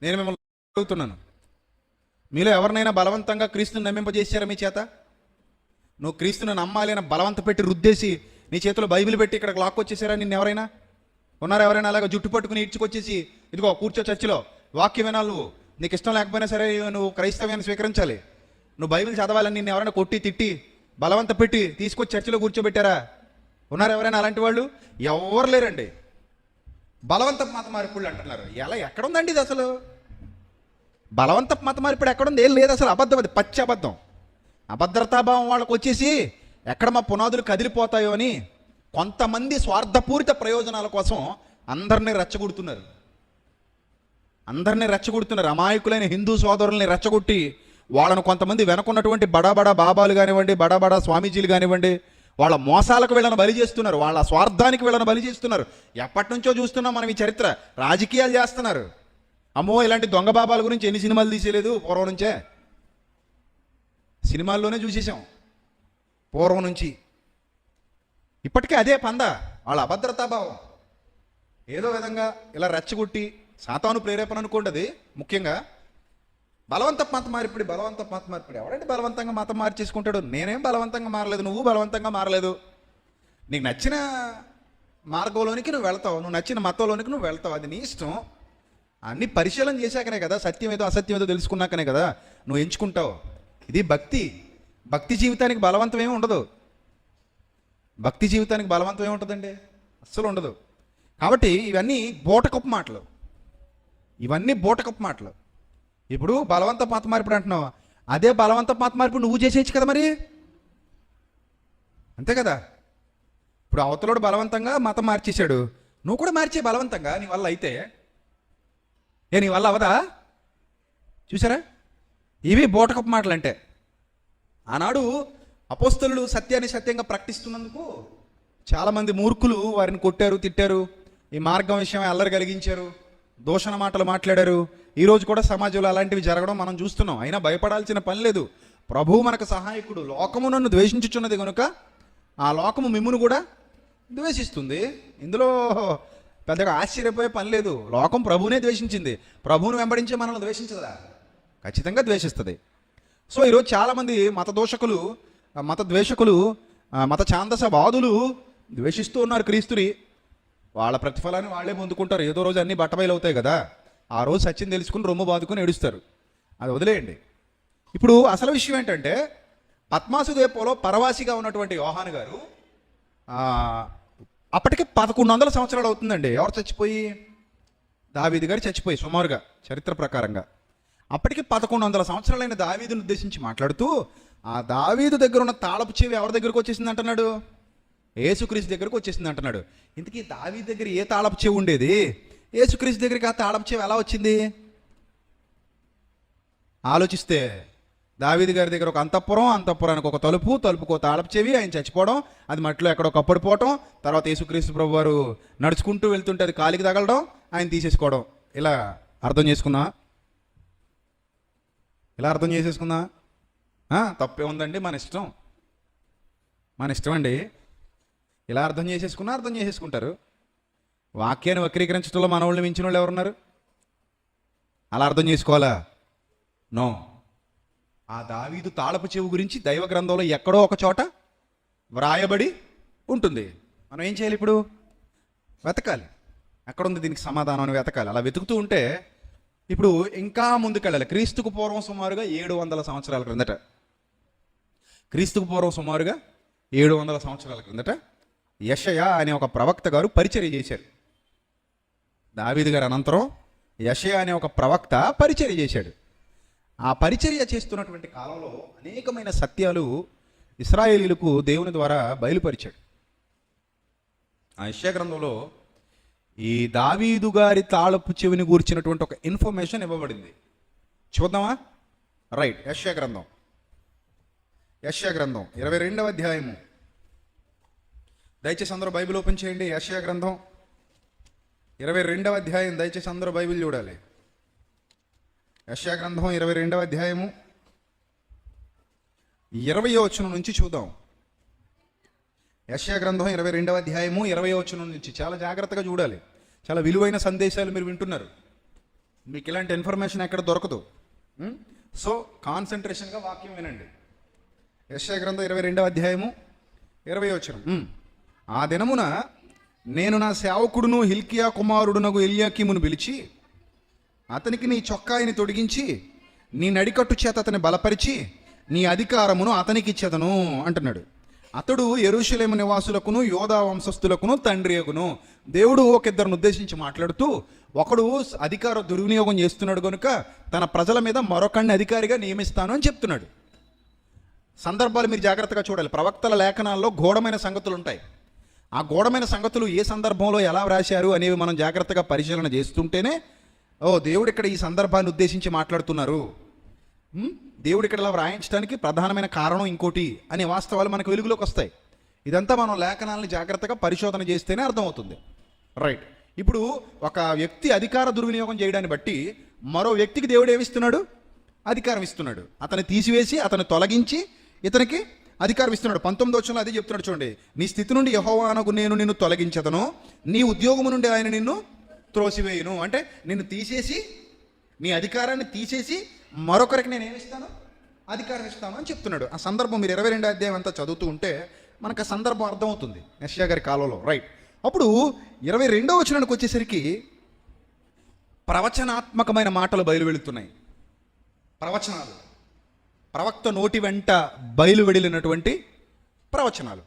నేను మిమ్మల్ని అడుగుతున్నాను, మీలో ఎవరినైనా బలవంతంగా క్రీస్తుని నమ్మింపజేశారా మీ చేత? నువ్వు క్రీస్తుని నమ్మాలి అని బలవంత పెట్టి రుద్దేసి నీ చేతిలో బైబిల్ పెట్టి ఇక్కడ లాక్కొచ్చేసారా నిన్ను ఎవరైనా? ఉన్నారా ఎవరైనా? అలాగా జుట్టు పట్టుకుని ఈడ్చుకొచ్చేసి ఇదిగో కూర్చో చర్చిలో వాక్యం వినాలి, నువ్వు నీకు ఇష్టం లేకపోయినా సరే నువ్వు క్రైస్తవ్యాన్ని స్వీకరించాలి, నువ్వు బైబిల్ చదవాలని నిన్ను ఎవరైనా కొట్టి తిట్టి బలవంత పెట్టి తీసుకొచ్చి చర్చిలో కూర్చోబెట్టారా? ఉన్నారు ఎవరైనా అలాంటి వాళ్ళు? ఎవరు లేరండి. బలవంతపు మత మార్పుళ్ళు అంటున్నారు. ఎలా ఎక్కడుందండి ఇది అసలు? బలవంతపు మత మార్పుడు ఎక్కడుంది? ఏం లేదు అసలు. అబద్ధం, అది పచ్చి అబద్ధం. అభద్రతాభావం వాళ్ళకు వచ్చేసి ఎక్కడ మా పునాదులు కదిలిపోతాయో అని కొంతమంది స్వార్థపూరిత ప్రయోజనాల కోసం అందరినీ రెచ్చగొడుతున్నారు. అమాయకులైన హిందూ సోదరుల్ని రెచ్చగొట్టి వాళ్ళను కొంతమంది వెనకున్నటువంటి బడాబడా బాబాలు కానివ్వండి, బడాబడా స్వామీజీలు కానివ్వండి, వాళ్ళ మోసాలకు వీళ్ళని బలి చేస్తున్నారు, వాళ్ళ స్వార్థానికి వీళ్ళని బలి చేస్తున్నారు. ఎప్పటి నుంచో చూస్తున్నాం మనం ఈ చరిత్ర. రాజకీయాలు చేస్తున్నారు. అమ్మో, ఇలాంటి దొంగ బాబాల గురించి ఎన్ని సినిమాలు తీసేయలేదు పూర్వం నుంచే. సినిమాల్లోనే చూసేసాం పూర్వం నుంచి. ఇప్పటికే అదే పంద, వాళ్ళ అభద్రతాభావం. ఏదో విధంగా ఇలా రెచ్చగొట్టి సాతాను ప్రేరేపణ అనుకోండి. అది ముఖ్యంగా బలవంతపు మత మార్పిడి. ఎవడంటే బలవంతంగా మతం మార్చేసుకుంటాడు? నేనేం బలవంతంగా మారలేదు, నువ్వు బలవంతంగా మారలేదు. నీకు నచ్చిన మార్గంలోనికి నువ్వు వెళ్తావు, నువ్వు నచ్చిన మతంలోనికి నువ్వు వెళ్తావు, అది నీ ఇష్టం. అన్ని పరిశీలన చేశాకనే కదా, సత్యం ఏదో అసత్యం ఏదో తెలుసుకున్నాకనే కదా నువ్వు ఎంచుకుంటావు. ఇది భక్తి జీవితానికి బలవంతం ఏమి ఉండదు. భక్తి జీవితానికి బలవంతం ఏముంటుందండి? అస్సలు ఉండదు. కాబట్టి ఇవన్నీ బూటకప్పు మాటలు. ఇప్పుడు బలవంత మత మార్పిడి అంటున్నావు, అదే బలవంత మత మార్పిడి నువ్వు చేసేయచ్చు కదా మరి, అంతే కదా. ఇప్పుడు అవతలోడు బలవంతంగా మతం మార్చేశాడు, నువ్వు కూడా మార్చే బలవంతంగా నీ వల్ల అయితే. నీ వల్ల అవదా? చూసారా, ఇవి బూటకప్పు మాటలు అంటే. ఆనాడు అపోస్తలులు సత్యాన్ని సత్యంగా ప్రకటిస్తున్నందుకు చాలామంది మూర్ఖులు వారిని కొట్టారు, తిట్టారు, ఈ మార్గం విషయం అల్లరి కలిగించారు, దూషణ మాటలు మాట్లాడారు. ఈరోజు కూడా సమాజంలో అలాంటివి జరగడం మనం చూస్తున్నాం. అయినా భయపడాల్సిన పని లేదు. ప్రభువు మనకు సహాయకుడు. లోకము నన్ను ద్వేషించుచున్నది కనుక ఆ లోకము మిమ్మును కూడా ద్వేషిస్తుంది. ఇందులో పెద్దగా ఆశ్చర్యపోయే పని లేదు. లోకం ప్రభువునే ద్వేషించింది. ప్రభువును వెంబడించే మనల్ని ద్వేషించదా? ఖచ్చితంగా ద్వేషిస్తుంది. సో ఈరోజు చాలామంది మత ద్వేషకులు, మత ఛాందసవాదులు ద్వేషిస్తూ ఉన్నారు క్రీస్తుని. వాళ్ళ ప్రతిఫలాన్ని వాళ్ళే పొందుకుంటారు. ఏదో రోజు అన్నీ బట్టబయలు అవుతాయి కదా, ఆ రోజు సత్యం తెలుసుకుని రొమ్ము బాదుకుని ఏడుస్తారు. అది వదిలేయండి. ఇప్పుడు అసలు విషయం ఏంటంటే, పద్మాసు ద్వీపంలో పరవాసిగా ఉన్నటువంటి యోహాను గారు అప్పటికి 1100 సంవత్సరాలు అవుతుందండి. ఎవరు చచ్చిపోయి? దావీదు గారు చచ్చిపోయి, సుమారుగా చరిత్ర ప్రకారంగా. అప్పటికి 1100 సంవత్సరాలైన దావీదును ఉద్దేశించి మాట్లాడుతూ, ఆ దావీదు దగ్గర ఉన్న తాళపు చెవి ఎవరి దగ్గరకు వచ్చేసింది అంటున్నాడు? యేసుక్రీస్తు దగ్గరకు వచ్చేసింది అంటున్నాడు. ఇంతకీ దావీదు దగ్గర ఏ తాళపు చెవి ఉండేది? యేసుక్రీస్తు దగ్గరికి ఆ తాళపు చెవి ఎలా వచ్చింది? ఆలోచిస్తే దావీదు గారి దగ్గర ఒక అంతఃపురానికి ఒక తలుపుకు ఒక తాళపు చెవి, ఆయన చచ్చిపోవడం, అది మట్టిలో ఎక్కడో కప్పడిపోవటం, తర్వాత యేసుక్రీస్తు ప్రభు వారు నడుచుకుంటూ వెళ్తుంటే అది కాలికి తగలడం, ఆయన తీసేసుకోవడం. ఇలా అర్థం చేసుకున్నా తప్పే ఉందండి, మన ఇష్టం అండి. ఇలా అర్థం చేసేసుకుంటారు. వాక్యాన్ని వక్రీకరించడంలో మన వాళ్ళని మించిన వాళ్ళు ఎవరున్నారు? అలా అర్థం చేసుకోవాలా? నో. ఆ దావీదు తాళపు చెవి గురించి దైవ గ్రంథంలో ఎక్కడో ఒక చోట వ్రాయబడి ఉంటుంది. మనం ఏం చేయాలి? ఇప్పుడు వెతకాలి. ఎక్కడుంది దీనికి సమాధానం అని వెతకాలి. అలా వెతుకుతూ ఉంటే ఇప్పుడు ఇంకా ముందుకెళ్ళాలి. క్రీస్తుకు పూర్వం సుమారుగా 700 సంవత్సరాల క్రిందట యెషయా అనే ఒక ప్రవక్త గారు పరిచర్య చేశారు. దావీదు గారి అనంతరం యెషయా అనే ఒక ప్రవక్త పరిచర్య చేశాడు. ఆ పరిచర్య చేస్తున్నటువంటి కాలంలో అనేకమైన సత్యాలు ఇశ్రాయేలీలకు దేవుని ద్వారా బయలుపరిచాడు. ఆ యెషయా గ్రంథంలో ఈ దావీదు గారి తాళపు చెవిని గూర్చినటువంటి ఒక ఇన్ఫర్మేషన్ ఇవ్వబడింది. చూద్దామా? రైట్. యెషయా గ్రంథం 22వ అధ్యాయము. దయచేసి అందరూ బైబిల్ ఓపెన్ చేయండి. యెషయా గ్రంథం 22వ అధ్యాయం. దయచేసి అందరూ బైబిల్ చూడాలి. యెషయా గ్రంథం 22వ అధ్యాయము 20వ వచనం నుంచి చూద్దాం. యెషయా గ్రంథం 22వ అధ్యాయము 20వ వచనం నుంచి చాలా జాగ్రత్తగా చూడాలి. చాలా విలువైన సందేశాలు మీరు వింటున్నారు. మీకు ఇలాంటి ఇన్ఫర్మేషన్ ఎక్కడ దొరకదు. సో కాన్సన్ట్రేషన్గా వాక్యం వినండి. యెషయా గ్రంథం 22వ అధ్యాయము 20వ వచనం. ఆ దినమున నేను నా సేవకుడును హిల్కియా కుమారుడునగు ఎల్యాకీమును పిలిచి అతనికి నీ చొక్కాయిని తొడిగించి నీ నడికట్టు చేత అతని బలపరిచి నీ అధికారమును అతనికి ఇచ్చేదను అంటున్నాడు. అతడు యెరూషలేము నివాసులకును యోధా వంశస్థులకును తండ్రి అగును. దేవుడు ఒక ఇద్దరిని ఉద్దేశించి మాట్లాడుతూ, ఒకడు అధికార దుర్వినియోగం చేస్తున్నాడు కనుక తన ప్రజల మీద మరొకడిని అధికారిగా నియమిస్తాను అని చెప్తున్నాడు. సందర్భాలు మీరు జాగ్రత్తగా చూడాలి. ప్రవక్తల లేఖనాల్లో గూఢమైన సంగతులు ఉంటాయి. ఆ గూఢమైన సంగతులు ఏ సందర్భంలో ఎలా వ్రాశారు అనేవి మనం జాగ్రత్తగా పరిశీలన చేస్తుంటేనే, దేవుడు ఇక్కడ ఈ సందర్భాన్ని ఉద్దేశించి మాట్లాడుతున్నారు, దేవుడు ఇక్కడ ఇలా వ్రాయించడానికి ప్రధానమైన కారణం ఇంకోటి అనే వాస్తవాలు మనకు వెలుగులోకి వస్తాయి. ఇదంతా మనం లేఖనాలను జాగ్రత్తగా పరిశోధన చేస్తేనే అర్థమవుతుంది. రైట్. ఇప్పుడు ఒక వ్యక్తి అధికార దుర్వినియోగం చేయడాన్ని బట్టి మరో వ్యక్తికి దేవుడు ఏమిస్తున్నాడు? అధికారం ఇస్తున్నాడు. అతన్ని తీసివేసి అతన్ని తొలగించి ఇతనికి అధికారం ఇస్తున్నాడు. 19వ వచనంలో అదే చెప్తున్నాడు చూడండి. నీ స్థితి నుండి యెహోవానగు నేను నిన్ను తొలగించదను, నీ ఉద్యోగము నుండి ఆయన నిన్ను త్రోసివేయును. అంటే నిన్ను తీసేసి, నీ అధికారాన్ని తీసేసి మరొకరికి నేను ఏమిస్తాను? అధికారం ఇస్తాను అని చెప్తున్నాడు. ఆ సందర్భం మీరు 22వ అధ్యాయం అంతా చదువుతూ ఉంటే మనకు ఆ సందర్భం అర్థమవుతుంది యెషయా గారి కాలంలో. రైట్. అప్పుడు 22వ వచనానికి వచ్చేసరికి ప్రవచనాత్మకమైన మాటలు బయలువెళుతున్నాయి. ప్రవచనాలు, ప్రవక్త నోటి వెంట బయలువెడిలినటువంటి ప్రవచనాలు.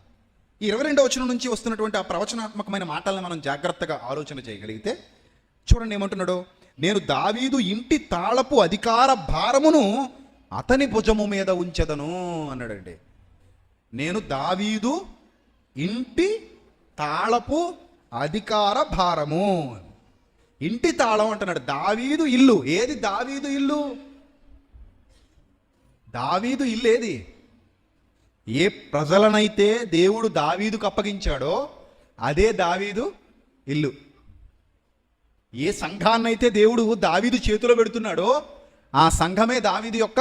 ఈ 22వ వచనం నుంచి వస్తున్నటువంటి ఆ ప్రవచనాత్మకమైన మాటలను మనం జాగ్రత్తగా ఆలోచన చేయగలిగితే చూడండి ఏమంటున్నాడు. నేను దావీదు ఇంటి తాళపు అధికార భారమును అతని భుజము మీద ఉంచెదను అన్నాడండి. నేను దావీదు ఇంటి తాళపు అధికార భారము. ఇంటి తాళం అంటున్నాడు. దావీదు ఇల్లు. ఏది దావీదు ఇల్లు? దావీదు ఇల్లు ఏది? ఏ ప్రజలనైతే దేవుడు దావీదుకు అప్పగించాడో అదే దావీదు ఇల్లు. ఏ సంఘాన్నైతే దేవుడు దావీదు చేతిలో పెడుతున్నాడో ఆ సంఘమే దావీదు యొక్క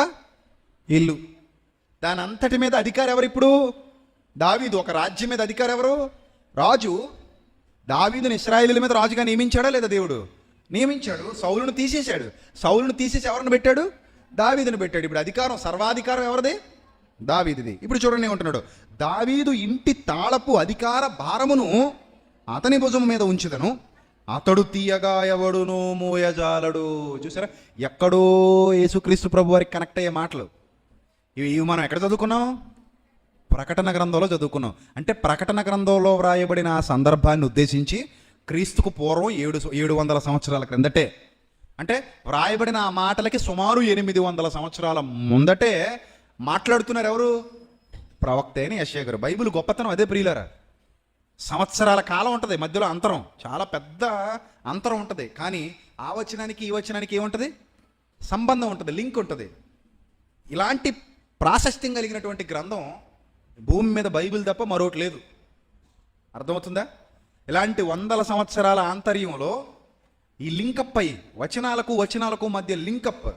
ఇల్లు. దాని అంతటి మీద అధికారం ఎవరు? ఇప్పుడు దావీదు. ఒక రాజ్యం మీద అధికారం ఎవరు? రాజు. దావీదుని ఇశ్రాయేలీయుల మీద రాజుగా నియమించాడా లేదా? దేవుడు నియమించాడు. సౌలును తీసేశాడు. సౌలును తీసేసి ఎవరిని పెట్టాడు? దావీదుని పెట్టాడు. ఇప్పుడు అధికారం, సర్వాధికారం ఎవరిది? దావీదుది. ఇప్పుడు చూడండి ఏమంటున్నాడు. దావీదు ఇంటి తాళపు అధికార భారమును అతని భుజం మీద ఉంచుదను, అతడు తీయగా ఎవడును మోయజాలడు. చూసారా, ఎక్కడో యేసుక్రీస్తు ప్రభు వారికి కనెక్ట్ అయ్యే మాటలు ఇవి మనం ఎక్కడ చదువుకున్నాం? ప్రకటన గ్రంథంలో చదువుకున్నాం. అంటే ప్రకటన గ్రంథంలో వ్రాయబడిన ఆ సందర్భాన్ని ఉద్దేశించి క్రీస్తుకు పూర్వం 700 సంవత్సరాల క్రిందటే, అంటే వ్రాయబడిన ఆ మాటలకి సుమారు 800 సంవత్సరాల ముందటే మాట్లాడుతున్నారు ఎవరు? ప్రవక్త అయిన యెషయా గారు. బైబిల్ గొప్పతనం అదే ప్రియులారా. సంవత్సరాల కాలం ఉంటుంది మధ్యలో, అంతరం, చాలా పెద్ద అంతరం ఉంటుంది. కానీ ఆ వచనానికి ఈ వచనానికి ఏముంటుంది? సంబంధం ఉంటుంది, లింక్ ఉంటుంది. ఇలాంటి ప్రాశస్త్యం కలిగినటువంటి గ్రంథం భూమి మీద బైబిల్ తప్ప మరొకటి లేదు. అర్థమవుతుందా? ఇలాంటి 100 సంవత్సరాల ఆంతర్యంలో ఈ లింకప్ అయ్యి వచనాలకు మధ్య లింకప్,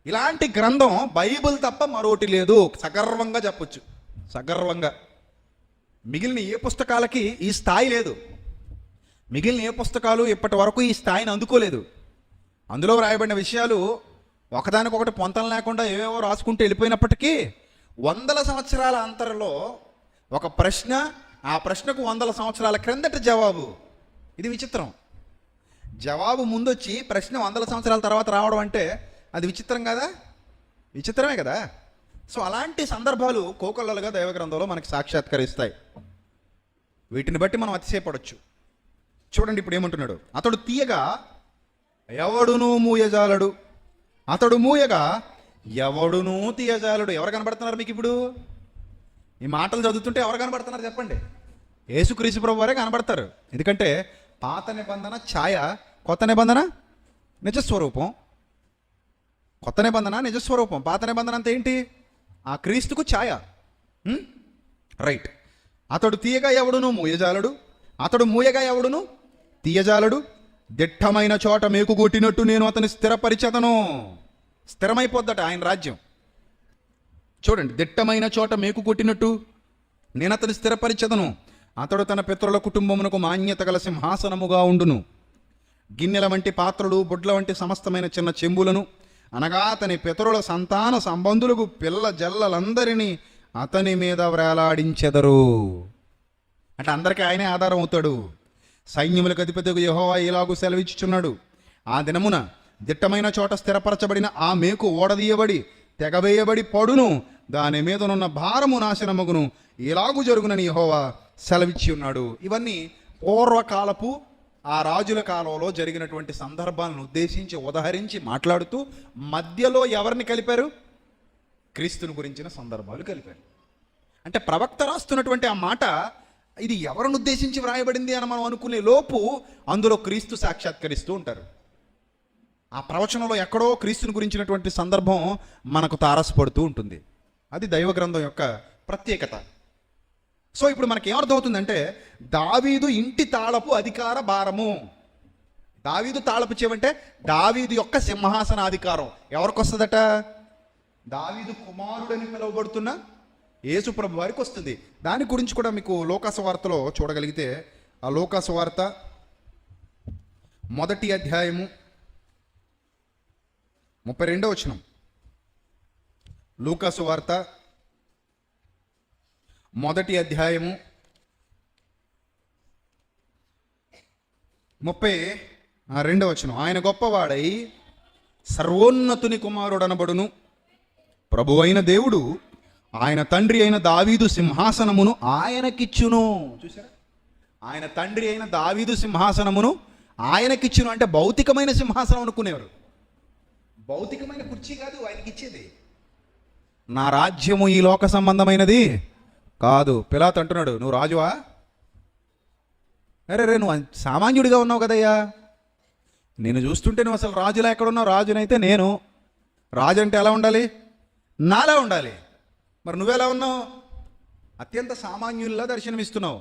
ఇలాంటి గ్రంథం బైబిల్ తప్ప మరొకటి లేదు. సగర్వంగా చెప్పొచ్చు, సగర్వంగా. మిగిలిన ఏ పుస్తకాలకి ఈ స్థాయి లేదు. మిగిలిన ఏ పుస్తకాలు ఇప్పటి వరకు ఈ స్థాయిని అందుకోలేదు. అందులో వ్రాయబడిన విషయాలు ఒకదానికొకటి పొంతం లేకుండా ఏవేవో రాసుకుంటూ వెళ్ళిపోయినప్పటికీ 100 సంవత్సరాల అంతరంలో ఒక ప్రశ్న, ఆ ప్రశ్నకు 100 సంవత్సరాల క్రిందట జవాబు. ఇది విచిత్రం. జవాబు ముందొచ్చి ప్రశ్న 100 సంవత్సరాల తర్వాత రావడం అంటే అది విచిత్రం కదా? విచిత్రమే కదా. సో అలాంటి సందర్భాలు కోకొల్లలుగా దైవ గ్రంథంలో మనకి సాక్షాత్కరిస్తాయి. వీటిని బట్టి మనం అతిశయపడొచ్చు. చూడండి ఇప్పుడు ఏమంటున్నాడు. అతడు తీయగా ఎవడునూ మూయజాలడు, అతడు మూయగా ఎవడునూ తీయజాలడు. ఎవరు కనబడుతున్నారు మీకు ఇప్పుడు? ఈ మాటలు చదువుతుంటే ఎవరు కనబడుతున్నారు చెప్పండి? యేసుక్రీస్తు ప్రభు వారే కనబడతారు. ఎందుకంటే పాత నిబంధన ఛాయ, కొత్త నిబంధన నిజస్వరూపం. కొత్త నిబంధన నిజస్వరూపం, పాత నిబంధన అంతా ఏంటి? ఆ క్రీస్తుకు ఛాయ. రైట్. అతడు తీయగా ఎవడును మూయజాలడు, అతడు మూయగా ఎవడును తీయజాలడు. దిట్టమైన చోట మేకు కొట్టినట్టు నేను అతని స్థిరపరిచెదను. స్థిరమైపోద్దట ఆయన రాజ్యం. చూడండి, దిట్టమైన చోట మేకు కొట్టినట్టు నేను అతని స్థిరపరిచెదను. అతడు తన పితరుల కుటుంబమునకు మాన్యత గల సింహాసనముగా ఉండును. గిన్నెల వంటి పాత్రలు, బుడ్ల వంటి సమస్తమైన చిన్న చెంబులను, అనగా అతని పితరుల సంతాన సంబంధులకు పిల్ల జల్లలందరినీ అతని మీద వ్రేలాడించెదరు. అంటే అందరికీ ఆయనే ఆధారం అవుతాడు. సైన్యములకు అధిపతికి యెహోవా ఇలాగు సెలవిచ్చుచున్నాడు. ఆ దినమున దిట్టమైన చోట స్థిరపరచబడిన ఆ మేకు ఓడదీయబడి తెగవేయబడి పడును, దాని మీదనున్న భారము నాశనమగును, ఇలాగు జరుగునని యెహోవా సెలవిచ్చి ఉన్నాడు. ఇవన్నీ పూర్వకాలపు ఆ రాజుల కాలంలో జరిగినటువంటి సందర్భాలను ఉద్దేశించి ఉదహరించి మాట్లాడుతూ మధ్యలో ఎవరిని కలిపారు? క్రీస్తుని గురించిన సందర్భాలు కలిపారు. అంటే ప్రవక్త రాస్తున్నటువంటి ఆ మాట ఇది ఎవరిని ఉద్దేశించి వ్రాయబడింది అని మనం అనుకునే లోపు అందులో క్రీస్తు సాక్షాత్కరిస్తూ ఉంటారు. ఆ ప్రవచనంలో ఎక్కడో క్రీస్తుని గురించినటువంటి సందర్భం మనకు తారసపడుతూ ఉంటుంది. అది దైవ గ్రంథం యొక్క ప్రత్యేకత. సో ఇప్పుడు మనకి ఏమర్థమవుతుందంటే దావీదు ఇంటి తాళపు అధికార భారము. దావీదు తాళపు చెవంటే దావీదు యొక్క సింహాసనాధికారం ఎవరికి వస్తుందట? దావీదు కుమారుడని పిలువబడుతున్న యేసు ప్రభు వారికి వస్తుంది. దాని గురించి కూడా మీకు లోకాసు వార్తలో చూడగలిగితే, ఆ లోకాసు వార్త 1వ అధ్యాయము 32వ వచనం. లూకాసు వార్త 1వ అధ్యాయము 32వ వచనం. ఆయన గొప్పవాడై సర్వోన్నతుని కుమారుడనబడును, ప్రభువైన దేవుడు ఆయన తండ్రి అయిన దావీదు సింహాసనమును ఆయనకిచ్చును. చూసారా? ఆయన తండ్రి అయిన దావీదు సింహాసనమును ఆయనకిచ్చును అంటే భౌతికమైన సింహాసనం అనుకునేవారు. భౌతికమైన కుర్చీ కాదు ఆయనకి ఇచ్చేది. నా రాజ్యము ఈ లోక సంబంధమైనది కాదు. పిలాతు అంటున్నాడు, నువ్వు రాజువా? అరే నువ్వు సామాన్యుడిగా ఉన్నావు కదయ్యా, నేను చూస్తుంటే నువ్వు అసలు రాజులా ఎక్కడున్నావు? రాజునైతే నేను. రాజు అంటే ఎలా ఉండాలి? నాలా ఉండాలి. మరి నువ్వెలా ఉన్నావు? అత్యంత సామాన్యుల్లా దర్శనమిస్తున్నావు.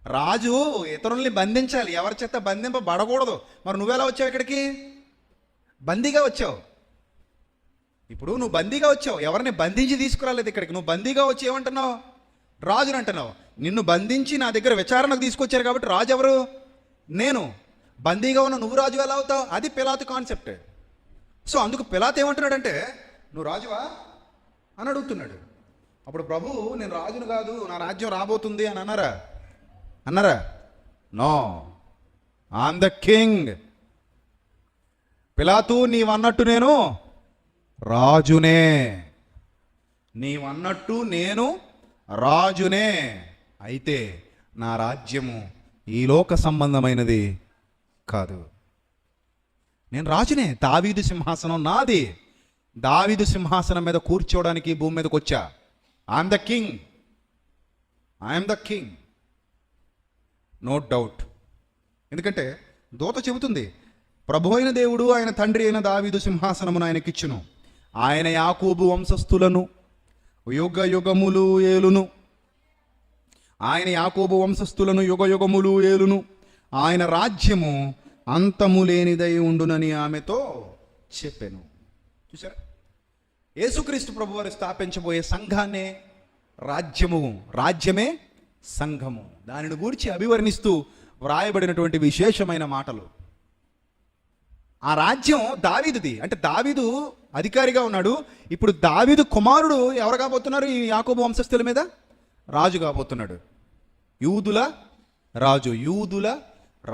రాజు ఇతరుల్ని బంధించాలి, ఎవరి చేత బంధింపబడకూడదు. మరి నువ్వెలా వచ్చావు ఇక్కడికి? బందీగా వచ్చావు. ఇప్పుడు నువ్వు బందీగా వచ్చావు, ఎవరిని బంధించి తీసుకురాలేదు ఇక్కడికి. నువ్వు బందీగా వచ్చి ఏమంటున్నావు? రాజుని అంటున్నావు. నిన్ను బంధించి నా దగ్గర విచారణకు తీసుకొచ్చారు కాబట్టి రాజు ఎవరు? నేను. బందీగా ఉన్న నువ్వు రాజు ఎలా అవుతావు? అది పిలాతు కాన్సెప్ట్. సో అందుకు పిలాతు ఏమంటున్నాడంటే, నువ్వు రాజువా అని అడుగుతున్నాడు. అప్పుడు ప్రభు, నేను రాజును కాదు, నా రాజ్యం రాబోతుంది అని అన్నారా? No, I'm the king. పిలాతు, నీవన్నట్టు నేను రాజునే. నీవన్నట్టు నేను రాజునే. అయితే నా రాజ్యము ఈ లోక సంబంధమైనది కాదు. నేను రాజునే. దావీదు సింహాసనం నాది. దావీదు సింహాసనం మీద కూర్చోవడానికి భూమి మీదకి వచ్చా. I'm the king, no doubt. ఎందుకంటే దూత చెబుతుంది, ప్రభు అయిన దేవుడు ఆయన తండ్రి అయిన దావీదు సింహాసనమును ఆయనకిచ్చును, ఆయన యాకోబు వంశస్థులను యుగ యుగములు ఏలును. ఆయన యాకోబు వంశస్థులను యుగ యుగములు ఏలును, ఆయన రాజ్యము అంతము లేనిదై ఉండునని ఆమెతో చెప్పాను. చూసారా? యేసుక్రీస్తు ప్రభు వారు స్థాపించబోయే సంఘాన్నే రాజ్యమే సంఘము. దానిని గురించి అభివర్ణిస్తూ వ్రాయబడినటువంటి విశేషమైన మాటలు. ఆ రాజ్యం దావీదుది. అంటే దావీదు అధికారిగా ఉన్నాడు. ఇప్పుడు దావీదు కుమారుడు ఎవరు కాబోతున్నారు? ఈ యాకోబు వంశస్థుల మీద రాజు కాబోతున్నాడు. యూదుల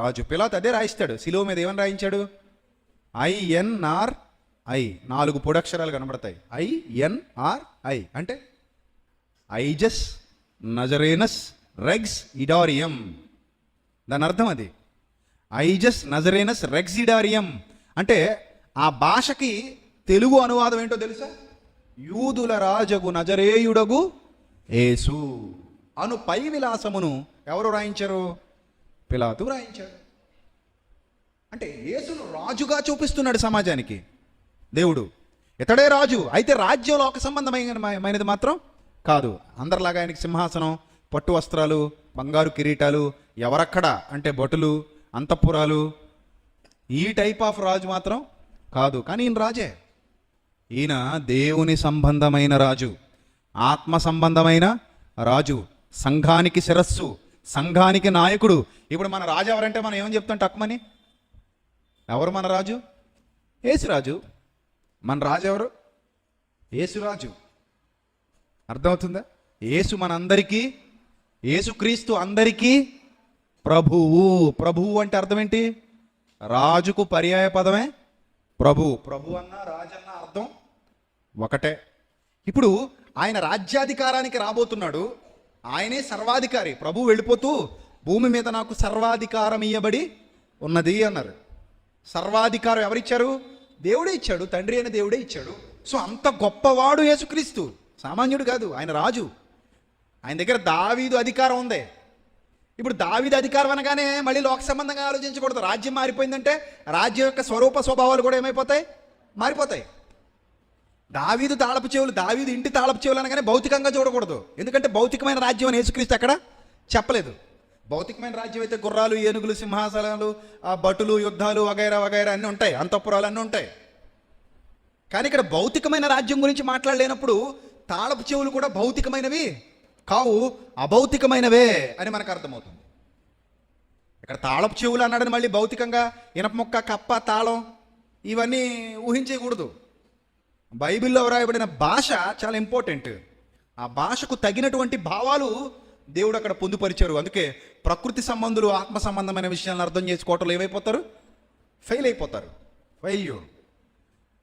రాజు. పిలాతు అదే రాయిస్తాడు. శిలువ మీద ఏమని రాయించాడు? INRI. 4 పొడక్షరాలు కనబడతాయి. INRI అంటే ఐజస్ నజరేనస్ రెగ్స్ ఇడారియం. దాని అర్థం అది. ఐజస్ నజరేనస్ రెగ్స్ ఇడారియం అంటే ఆ భాషకి తెలుగు అనువాదం ఏంటో తెలుసా? యూదుల రాజగు నజరేయుడగు యేసు అను పై విలాసమును ఎవరు రాయించారు? పిలాతు రాయించాడు. అంటే యేసును రాజుగా చూపిస్తున్నాడు సమాజానికి దేవుడు. ఇతడే రాజు. అయితే రాజ్యం లోక సంబంధమైనది మాత్రం కాదు. అందరిలాగా ఆయనకి సింహాసనం, పట్టు వస్త్రాలు, బంగారు కిరీటాలు, ఎవరక్కడ అంటే భటులు, అంతఃపురాలు, ఈ టైప్ ఆఫ్ రాజు మాత్రం కాదు. కానీ ఈయన రాజే. ఈయన దేవుని సంబంధమైన రాజు, ఆత్మ సంబంధమైన రాజు, సంఘానికి శిరస్సు, సంఘానికి నాయకుడు. ఇప్పుడు మన రాజు ఎవరంటే మనం ఏమని చెప్తాం టక్మని? ఎవరు మన రాజు? యేసురాజు. మన రాజు ఎవరు? యేసురాజు. అర్థమవుతుందా? యేసు మనందరికీ, యేసుక్రీస్తు అందరికీ ప్రభువు అంటే అర్థం ఏంటి? రాజుకు పర్యాయ పదమే ప్రభు. ప్రభు అన్న రాజన్న అర్థం ఒకటే. ఇప్పుడు ఆయన రాజ్యాధికారానికి రాబోతున్నాడు. ఆయనే సర్వాధికారి. ప్రభు వెళ్ళిపోతూ భూమి మీద నాకు సర్వాధికారం ఇయ్యబడి ఉన్నది అన్నారు. సర్వాధికారం ఎవరిచ్చారు? దేవుడే ఇచ్చాడు. తండ్రి అయిన దేవుడే ఇచ్చాడు. సో అంత గొప్పవాడు యేసుక్రీస్తు. సామాన్యుడు కాదు, ఆయన రాజు. ఆయన దగ్గర దావీదు అధికారం ఉంది. ఇప్పుడు దావీదు అధికారం అనగానే మళ్ళీ లోక సంబంధంగా ఆలోచించకూడదు. రాజ్యం మారిపోయిందంటే రాజ్యం యొక్క స్వరూప స్వభావాలు కూడా ఏమైపోతాయి? మారిపోతాయి. దావీదు తాళపు చెవులు, దావీదు ఇంటి తాళపు చెవులు అనగానే భౌతికంగా చూడకూడదు. ఎందుకంటే భౌతికమైన రాజ్యం అని యేసుక్రీస్తు అక్కడ చెప్పలేదు. భౌతికమైన రాజ్యం అయితే గుర్రాలు, ఏనుగులు, సింహాసనాలు, భటులు, యుద్ధాలు వగైరా వగైరా అన్నీ ఉంటాయి, అంతఃపురాలు అన్నీ ఉంటాయి. కానీ ఇక్కడ భౌతికమైన రాజ్యం గురించి మాట్లాడలేనప్పుడు తాళపు చెవులు కూడా భౌతికమైనవి కావు, అభౌతికమైనవే అని మనకు అర్థమవుతుంది. ఇక్కడ తాళపు చెవులు అన్నాడని మళ్ళీ భౌతికంగా ఇనప మొక్క, కప్ప, తాళం ఇవన్నీ ఊహించకూడదు. బైబిల్లో వ్రాయబడిన భాష చాలా ఇంపార్టెంట్. ఆ భాషకు తగినటువంటి భావాలు దేవుడు అక్కడ పొందుపరిచారు. అందుకే ప్రకృతి సంబంధులు ఆత్మ సంబంధమైన విషయాలను అర్థం చేసుకోవటంలో ఏమైపోతారు? ఫెయిల్ అయిపోతారు. ఫెయిల్యూర్.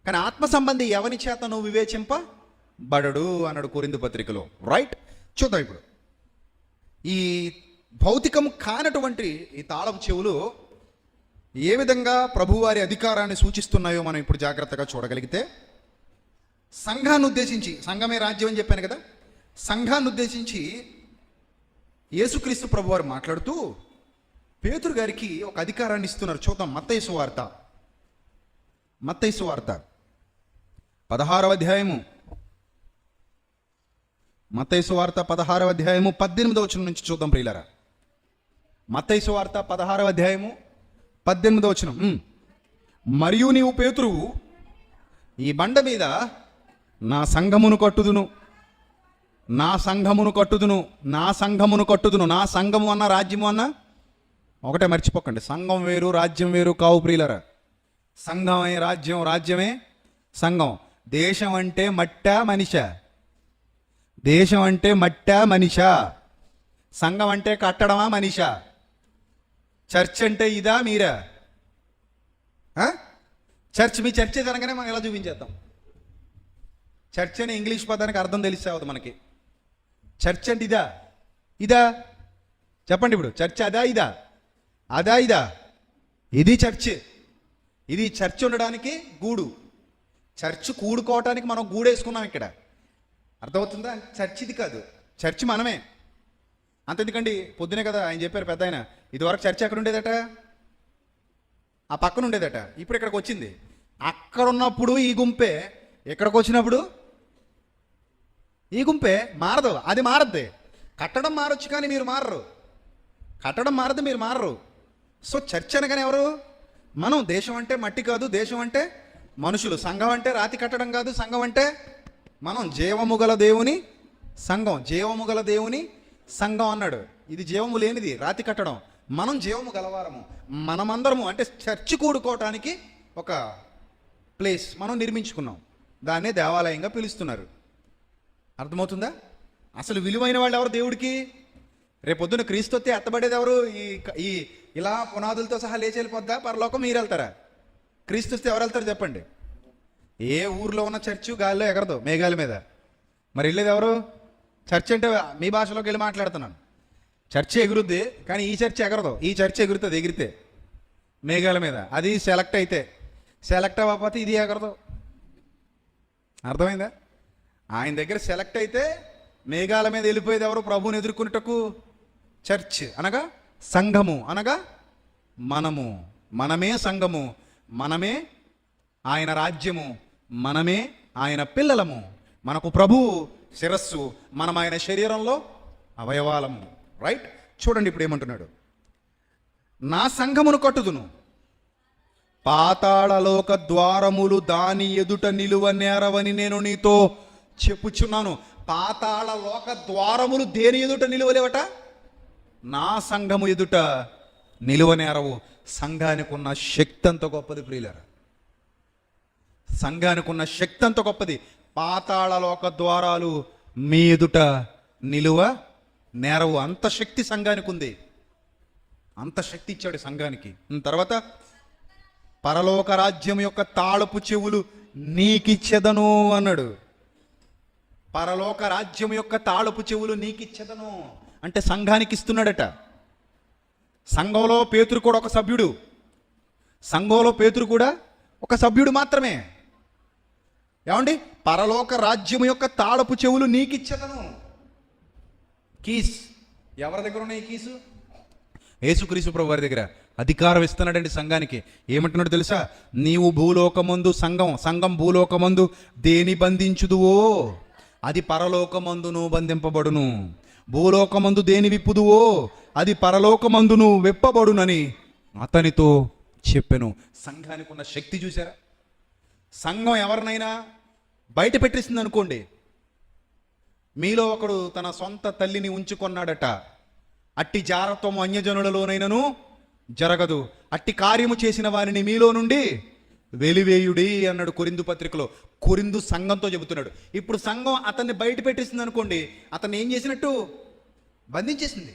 కానీ ఆత్మ సంబంధి ఎవని చేత నువ్వు వివేచింపబడడు అన్నాడు కొరింథీ పత్రికలో. రైట్, చూద్దాం ఇప్పుడు. ఈ భౌతికం కానటువంటి ఈ తాళపు చెవులు ఏ విధంగా ప్రభువారి అధికారాన్ని సూచిస్తున్నాయో మనం ఇప్పుడు జాగ్రత్తగా చూడగలిగితే, సంఘాన్ని ఉద్దేశించి, సంఘమే రాజ్యం అని చెప్పాను కదా, సంఘాన్ని ఉద్దేశించి యేసుక్రీస్తు ప్రభువారు మాట్లాడుతూ పేతురు గారికి ఒక అధికారాన్ని ఇస్తున్నారు. చూద్దాం. మత్తయి సువార్త 16వ అధ్యాయము, మత్తయి సువార్త 16వ అధ్యాయము 18వ వచనం నుంచి చూద్దాం ప్రియులారా. మత్తయి సువార్త 16వ అధ్యాయము 18వ వచనం. మరియు నీవు పేతురువు, ఈ బండ మీద నా సంఘమును కట్టుదును, నా సంఘమును కట్టుదును, నా సంఘమును కట్టుదును. నా సంఘము అన్న రాజ్యము అన్న ఒకటే, మర్చిపోకండి. సంఘం వేరు, రాజ్యం వేరు కావు ప్రియులరా. సంఘమే రాజ్యం, రాజ్యమే సంఘం. దేశం అంటే మట్టా మనిష, దేశం అంటే మట్టా మనిష. సంఘం అంటే కట్టడమా మనిష? చర్చ్ అంటే ఇదా మీరా? చర్చ్, మీ చర్చ్ అనగానే మనం ఎలా చూపించేద్దాం. చర్చ్ అనే ఇంగ్లీష్ పదానికి అర్థం తెలిసేవద్దు మనకి. చర్చ్ అంటే ఇదా, ఇదా? చెప్పండి ఇప్పుడు. చర్చ్ అదా ఇదా? అదా ఇదా? ఇది చర్చ్. ఇది చర్చ్ ఉండడానికి గూడు. చర్చ్ కూడుకోవటానికి మనం గూడేసుకున్నాం ఇక్కడ. అర్థమవుతుందా? చర్చ్ ఇది కాదు. చర్చ్ మనమే. అంతెందుకండి, పొద్దునే కదా ఆయన చెప్పారు పెద్ద ఆయన, ఇదివరకు చర్చ్ ఎక్కడ ఉండేదట? ఆ పక్కన ఉండేదట. ఇప్పుడు ఇక్కడికి వచ్చింది. అక్కడ ఉన్నప్పుడు ఈ గుంపే, ఇక్కడికి వచ్చినప్పుడు ఈ గుంపే. మారదు, అది మారద్దే. కట్టడం మారొచ్చు కానీ మీరు మారరు. కట్టడం మారదు, మీరు మారరు. సో చర్చ్ అనగానే ఎవరు? మనం. దేశం అంటే మట్టి కాదు, దేశం అంటే మనుషులు. సంఘం అంటే రాతి కట్టడం కాదు, సంఘం అంటే మనం. జీవము గల దేవుని సంఘం, జీవము గల దేవుని సంఘం అన్నాడు. ఇది జీవము లేనిది, రాతి కట్టడం. మనం జీవము గలవారము. మనమందరము అంటే చర్చి కూడుకోవటానికి ఒక ప్లేస్ మనం నిర్మించుకున్నాం. దాన్నే దేవాలయంగా పిలుస్తున్నారు. అర్థమవుతుందా? అసలు విలువైన వాళ్ళు ఎవరు దేవుడికి? రేపొద్దున క్రీస్తు వస్తే ఎత్తబడేది ఎవరు? ఈ ఇలా పునాదులతో సహా లేచి వెళ్ళిపోద్దా పరలోకం? మీరు వెళ్తారా? క్రీస్తు వస్తే ఎవరు వెళ్తారు చెప్పండి? ఏ ఊర్లో ఉన్న చర్చ్ గాలిలో ఎగరదు, మేఘాల మీద. మరి వెళ్ళేది ఎవరు? చర్చ్ అంటే మీ భాషలోకి వెళ్ళి మాట్లాడుతున్నాను. చర్చ్ ఎగురుద్ది కానీ ఈ చర్చ్ ఎగరదు. ఈ చర్చ్ ఎగురుతుంది, ఎగిరితే మేఘాల మీద. అది సెలెక్ట్ అయితే. సెలెక్ట్ అవ్వకపోతే ఇది ఎగరదు. అర్థమైందా? ఆయన దగ్గర సెలెక్ట్ అయితే మేఘాల మీద వెళ్ళిపోయేది ఎవరు? ప్రభువుని ఎదుర్కొనేటకు చర్చ్ అనగా సంఘము, అనగా మనము. మనమే సంఘము, మనమే ఆయన రాజ్యము, మనమే ఆయన పిల్లలము. మనకు ప్రభువు శిరస్సు, మనం ఆయన శరీరంలో అవయవాలము. రైట్, చూడండి ఇప్పుడు ఏమంటున్నాడు. నా సంఘమును కట్టుదును, పాతాళలోక ద్వారములు దాని ఎదుట నిలువ నేరవని నేను నీతో చెప్పుచున్నాను. పాతాళ లోక ద్వారములు దేని ఎదుట నిలువలేవట? నా సంఘము ఎదుట నిలువనేరవు. సంఘానికి ఉన్న శక్తి అంత గొప్పది ప్రియులారా. సంఘానికి ఉన్న శక్తి అంత గొప్పది. పాతాళ లోక ద్వారాలు మీ ఎదుట నిలువ నేరవు. అంత శక్తి సంఘానికి ఉంది. అంత శక్తి ఇచ్చాడు సంఘానికి. తర్వాత పరలోక రాజ్యం యొక్క తాళపు చెవులు నీకిచ్చెదను అన్నాడు. పరలోక రాజ్యం యొక్క తాళపు చెవులు నీకిచ్చెదను అంటే సంఘానికి ఇస్తున్నాడట. సంఘంలో పేతురు కూడా ఒక సభ్యుడు. సంఘంలో పేతురు కూడా ఒక సభ్యుడు మాత్రమే. ఏమండి, పరలోక రాజ్యం యొక్క తాళపు చెవులు నీకిచ్చెదను. కీస్ ఎవరి దగ్గర ఉన్నాయి? కీసు యేసుక్రీస్తు ప్రభు వారి దగ్గర. అధికారం ఇస్తున్నాడండి సంఘానికి. ఏమంటున్నాడు తెలుసా? నీవు భూలోకమందు సంఘం భూలోకమందు దేని బంధించుదువో అది పరలోకమందును బంధింపబడును, భూలోకమందు దేని విప్పుదువో అది పరలోకమందును విప్పబడునని అతనితో చెప్పెను. సంఘానికి ఉన్న శక్తి చూసారా? సంఘం ఎవరినైనా బయట పెట్టేసింది అనుకోండి. మీలో ఒకడు తన సొంత తల్లిని ఉంచుకొన్నాడట, అట్టి జారత్వము అన్యజనులలోనైనను జరగదు, అట్టి కార్యము చేసిన వారిని మీలో నుండి వెలివేయుడి అన్నాడు కొరింథు పత్రికలో. కొరింథు సంఘంతో చెబుతున్నాడు. ఇప్పుడు సంఘం అతన్ని బయట పెట్టేసింది అనుకోండి, అతన్ని ఏం చేసినట్టు? బంధించేసింది.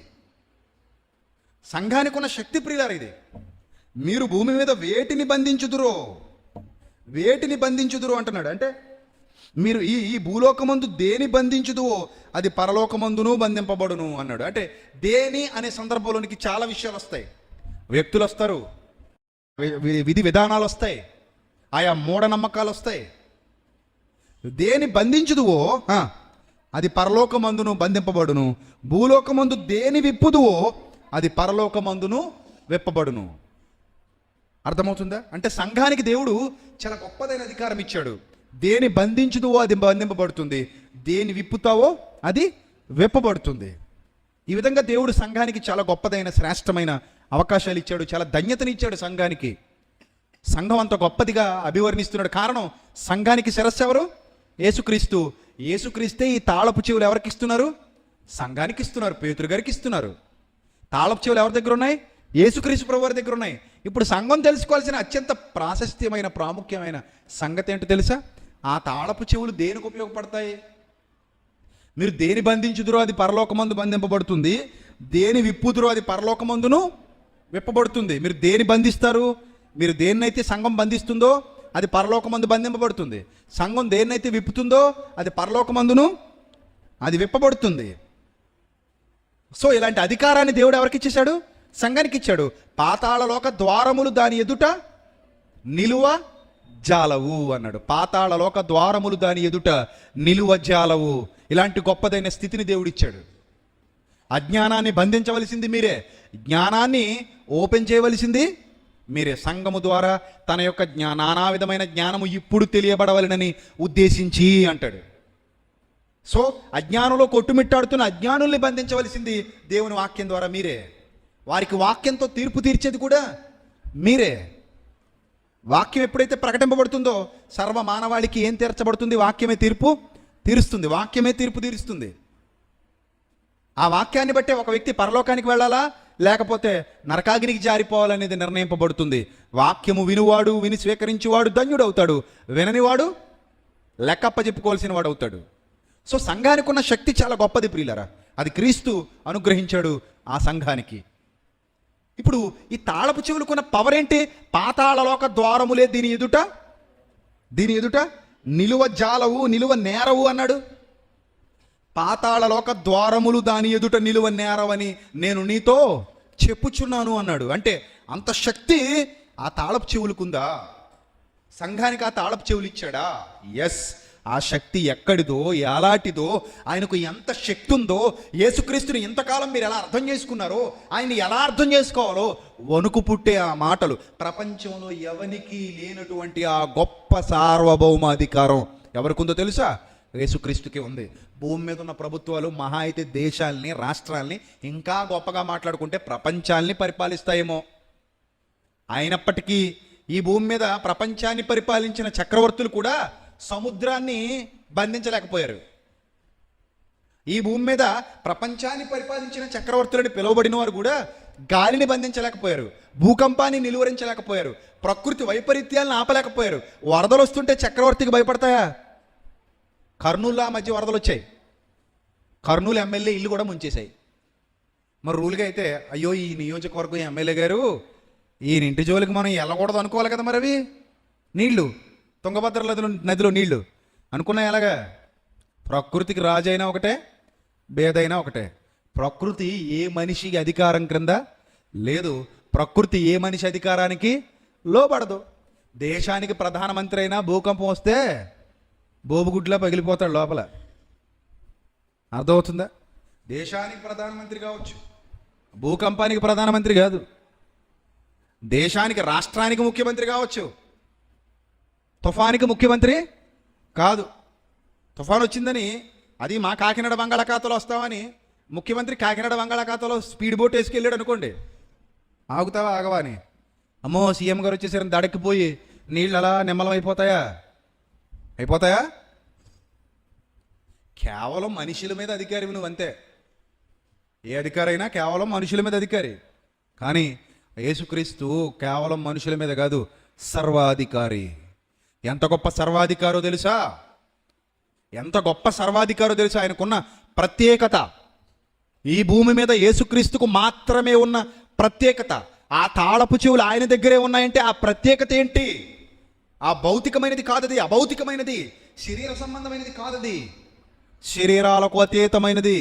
సంఘానికి ఉన్న శక్తి ప్రియులారా ఇది. మీరు భూమి మీద వేటిని బంధించుదురో అంటున్నాడు. అంటే మీరు ఈ భూలోకమందు దేని బంధించుదువో అది పరలోకమందును బంధింపబడును అన్నాడు. అంటే దేని అనే సందర్భంలోనికి చాలా విషయాలు వస్తాయి. వ్యక్తులు వస్తారు, విధి విధానాలు వస్తాయి, ఆయా మూఢనమ్మకాలు వస్తాయి. దేని బంధించుదువో అది పరలోకమందును బంధింపబడును, భూలోకమందు దేని విప్పుదువో అది పరలోకమందును విప్పబడును. అర్థమవుతుందా? అంటే సంఘానికి దేవుడు చాలా గొప్పదైన అధికారం ఇచ్చాడు. దేని బంధించుదువో అది బంధింపబడుతుంది, దేని విప్పుతావో అది విప్పబడుతుంది. ఈ విధంగా దేవుడు సంఘానికి చాలా గొప్పదైన శ్రేష్టమైన అవకాశాలు ఇచ్చాడు, చాలా ధన్యతనిచ్చాడు సంఘానికి. సంఘం అంత గొప్పదిగా అభివర్ణిస్తున్నాడు. కారణం, సంఘానికి శిరస్సు ఎవరు? యేసుక్రీస్తు. యేసుక్రీస్తే ఈ తాళపు చెవులు ఎవరికి ఇస్తున్నారు? సంఘానికి ఇస్తున్నారు, పేతురు గారికి ఇస్తున్నారు. తాళపు చెవులు ఎవరి దగ్గర ఉన్నాయి? యేసుక్రీస్తు ప్రభు వారి దగ్గర ఉన్నాయి. ఇప్పుడు సంఘం తెలుసుకోవాల్సిన అత్యంత ప్రాశస్త్యమైన ప్రాముఖ్యమైన సంగతి ఏంటో తెలుసా? ఆ తాళపు చెవులు దేనికి ఉపయోగపడతాయి? మీరు దేని బంధించుదురో అది పరలోకమందు బంధింపబడుతుంది, దేని విప్పుదురో అది పరలోకమందును విప్పబడుతుంది. మీరు దేని బంధిస్తారు? మీరు దేన్నైతే సంఘం బంధిస్తుందో అది పరలోకమందు బంధింపబడుతుంది. సంఘం దేన్నైతే విప్పుతుందో అది పరలోకమందును అది విప్పబడుతుంది. సో ఇలాంటి అధికారాన్ని దేవుడు ఎవరికి ఇచ్చేశాడు? సంఘానికి ఇచ్చాడు. పాతాళలోక ద్వారములు దాని ఎదుట నిలువ జాలవు అన్నాడు. పాతాళలోక ద్వారములు దాని ఎదుట నిలువ జాలవు. ఇలాంటి గొప్పదైన స్థితిని దేవుడిచ్చాడు. అజ్ఞానాన్ని బంధించవలసింది మీరే, జ్ఞానాన్ని ఓపెన్ చేయవలసింది మీరే. సంఘము ద్వారా తన యొక్క నానా విధమైన జ్ఞానము ఇప్పుడు తెలియబడవలనని ఉద్దేశించి అంటాడు. సో అజ్ఞానంలో కొట్టుమిట్టాడుతున్న అజ్ఞానుల్ని బంధించవలసింది దేవుని వాక్యం ద్వారా మీరే. వారికి వాక్యంతో తీర్పు తీర్చేది కూడా మీరే. వాక్యం ఎప్పుడైతే ప్రకటింపబడుతుందో సర్వ మానవాళికి ఏం తీర్చబడుతుంది? వాక్యమే తీర్పు తీరుస్తుంది, వాక్యమే తీర్పు తీరుస్తుంది. ఆ వాక్యాన్ని బట్టే ఒక వ్యక్తి పరలోకానికి వెళ్ళాలా లేకపోతే నరకాగ్నికి జారిపోవాలనేది నిర్ణయింపబడుతుంది. వాక్యము వినువాడు, విని స్వీకరించేవాడు ధన్యుడవుతాడు, విననివాడు లెక్కప్ప చెప్పుకోవాల్సిన వాడు అవుతాడు. సో సంఘానికి ఉన్న శక్తి చాలా గొప్పది ప్రియులరా. అది క్రీస్తు అనుగ్రహించాడు ఆ సంఘానికి. ఇప్పుడు ఈ తాళపు చెవులకున్న పవర్ ఏంటి? పాతాళలోక ద్వారములే దీని ఎదుట నిలువ జాలవు, నిలువ నేరవు అన్నాడు. పాతాళలోక ద్వారములు దాని ఎదుట నిలువ నేరవని నేను నీతో చెప్పుచున్నాను అన్నాడు. అంటే అంత శక్తి ఆ తాళపు చెవులకుందా? సంఘానికి ఆ తాళపు చెవులు ఇచ్చాడా? ఎస్. ఆ శక్తి ఎక్కడిదో, ఎలాంటిదో, ఆయనకు ఎంత శక్తి ఉందో, యేసుక్రీస్తుని ఇంతకాలం మీరు ఎలా అర్థం చేసుకున్నారో, ఆయన్ని ఎలా అర్థం చేసుకోవాలో వణుకు పుట్టే ఆ మాటలు. ప్రపంచంలో ఎవరికి లేనటువంటి ఆ గొప్ప సార్వభౌమ అధికారం ఎవరికి ఉందో తెలుసా? యేసుక్రీస్తుకే ఉంది. భూమి మీద ఉన్న ప్రభుత్వాలు మహా అయితే దేశాల్ని, రాష్ట్రాల్ని, ఇంకా గొప్పగా మాట్లాడుకుంటే ప్రపంచాల్ని పరిపాలిస్తాయేమో. అయినప్పటికీ ఈ భూమి మీద ప్రపంచాన్ని పరిపాలించిన చక్రవర్తులు కూడా సముద్రాన్ని బంధించలేకపోయారు. ఈ భూమి మీద ప్రపంచాన్ని పరిపాలించిన చక్రవర్తులని పిలువబడిన వారు కూడా గాలిని బంధించలేకపోయారు, భూకంపాన్ని నిలువరించలేకపోయారు, ప్రకృతి వైపరీత్యాలను ఆపలేకపోయారు. వరదలు వస్తుంటే చక్రవర్తికి భయపడతాయా? కర్నూలులో మధ్య వరదలు వచ్చాయి, కర్నూలు ఎమ్మెల్యే ఇల్లు కూడా ముంచేశాయి. మరి రూల్గా అయితే అయ్యో ఈ నియోజకవర్గం ఎమ్మెల్యే గారు ఈయన ఇంటి జోలికి మనం వెళ్ళకూడదు అనుకోవాలి కదా. మరి అవి నీళ్లు తుంగభద్ర నదిలో నీళ్లు అనుకున్నాయి ఎలాగా? ప్రకృతికి రాజైనా ఒకటే, భేదైనా ఒకటే. ప్రకృతి ఏ మనిషికి అధికారం క్రింద లేదు. ప్రకృతి ఏ మనిషి అధికారానికి లోబడదు. దేశానికి ప్రధానమంత్రి అయినా భూకంపం వస్తే బోబుగుడ్లా పగిలిపోతాడు లోపల. అర్థమవుతుందా? దేశానికి ప్రధానమంత్రి కావచ్చు, భూకంపానికి ప్రధానమంత్రి కాదు. దేశానికి రాష్ట్రానికి ముఖ్యమంత్రి కావచ్చు, తుఫానికి ముఖ్యమంత్రి కాదు. తుఫాన్ వచ్చిందని అది మా కాకినాడ బంగాళాఖాతంలో వస్తామని ముఖ్యమంత్రి కాకినాడ బంగాళాఖాతంలో స్పీడ్ బోట్ వేసుకెళ్ళాడు అనుకోండి, ఆగుతావా ఆగవా అని? అమ్మో సీఎం గారు వచ్చేసరికి దడక్కిపోయి నీళ్ళు అలా నిమ్మలం అయిపోతాయా? అయిపోతాయా? కేవలం మనుషుల మీద అధికారి నువ్వు, అంతే. ఏ అధికారి అయినా కేవలం మనుషుల మీద అధికారి. కానీ యేసుక్రీస్తు కేవలం మనుషుల మీద కాదు, సర్వాధికారి. ఎంత గొప్ప సర్వాధికారో తెలుసా? ఎంత గొప్ప సర్వాధికారో తెలుసా? ఆయనకున్న ప్రత్యేకత, ఈ భూమి మీద యేసుక్రీస్తుకు మాత్రమే ఉన్న ప్రత్యేకత. ఆ తాళపు చెవులు ఆయన దగ్గరే ఉన్నాయంటే ఆ ప్రత్యేకత ఏంటి? ఆ భౌతికమైనది కాదది, అభౌతికమైనది, శరీర సంబంధమైనది కాదది, శరీరాలకు అతీతమైనది.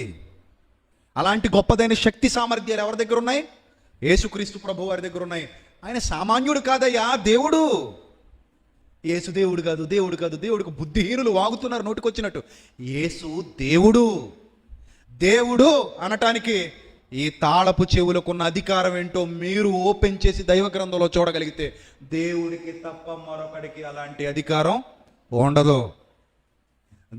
అలాంటి గొప్పదైన శక్తి సామర్థ్యాలు ఎవరి దగ్గర ఉన్నాయి? యేసుక్రీస్తు ప్రభు వారి దగ్గర ఉన్నాయి. ఆయన సామాన్యుడు కాదయ్యా, దేవుడు. యేసు దేవుడు కాదు, దేవుడు కాదు, దేవుడికి బుద్ధిహీనులు వాగుతున్నారు నోటికొచ్చినట్టు. యేసు దేవుడు. దేవుడు అనటానికి ఈ తాళపు చెవులకున్న అధికారం ఏంటో మీరు ఓపెన్ చేసి దైవ గ్రంథంలో చూడగలిగితే దేవుడికి తప్ప మరొకడికి అలాంటి అధికారం ఉండదు.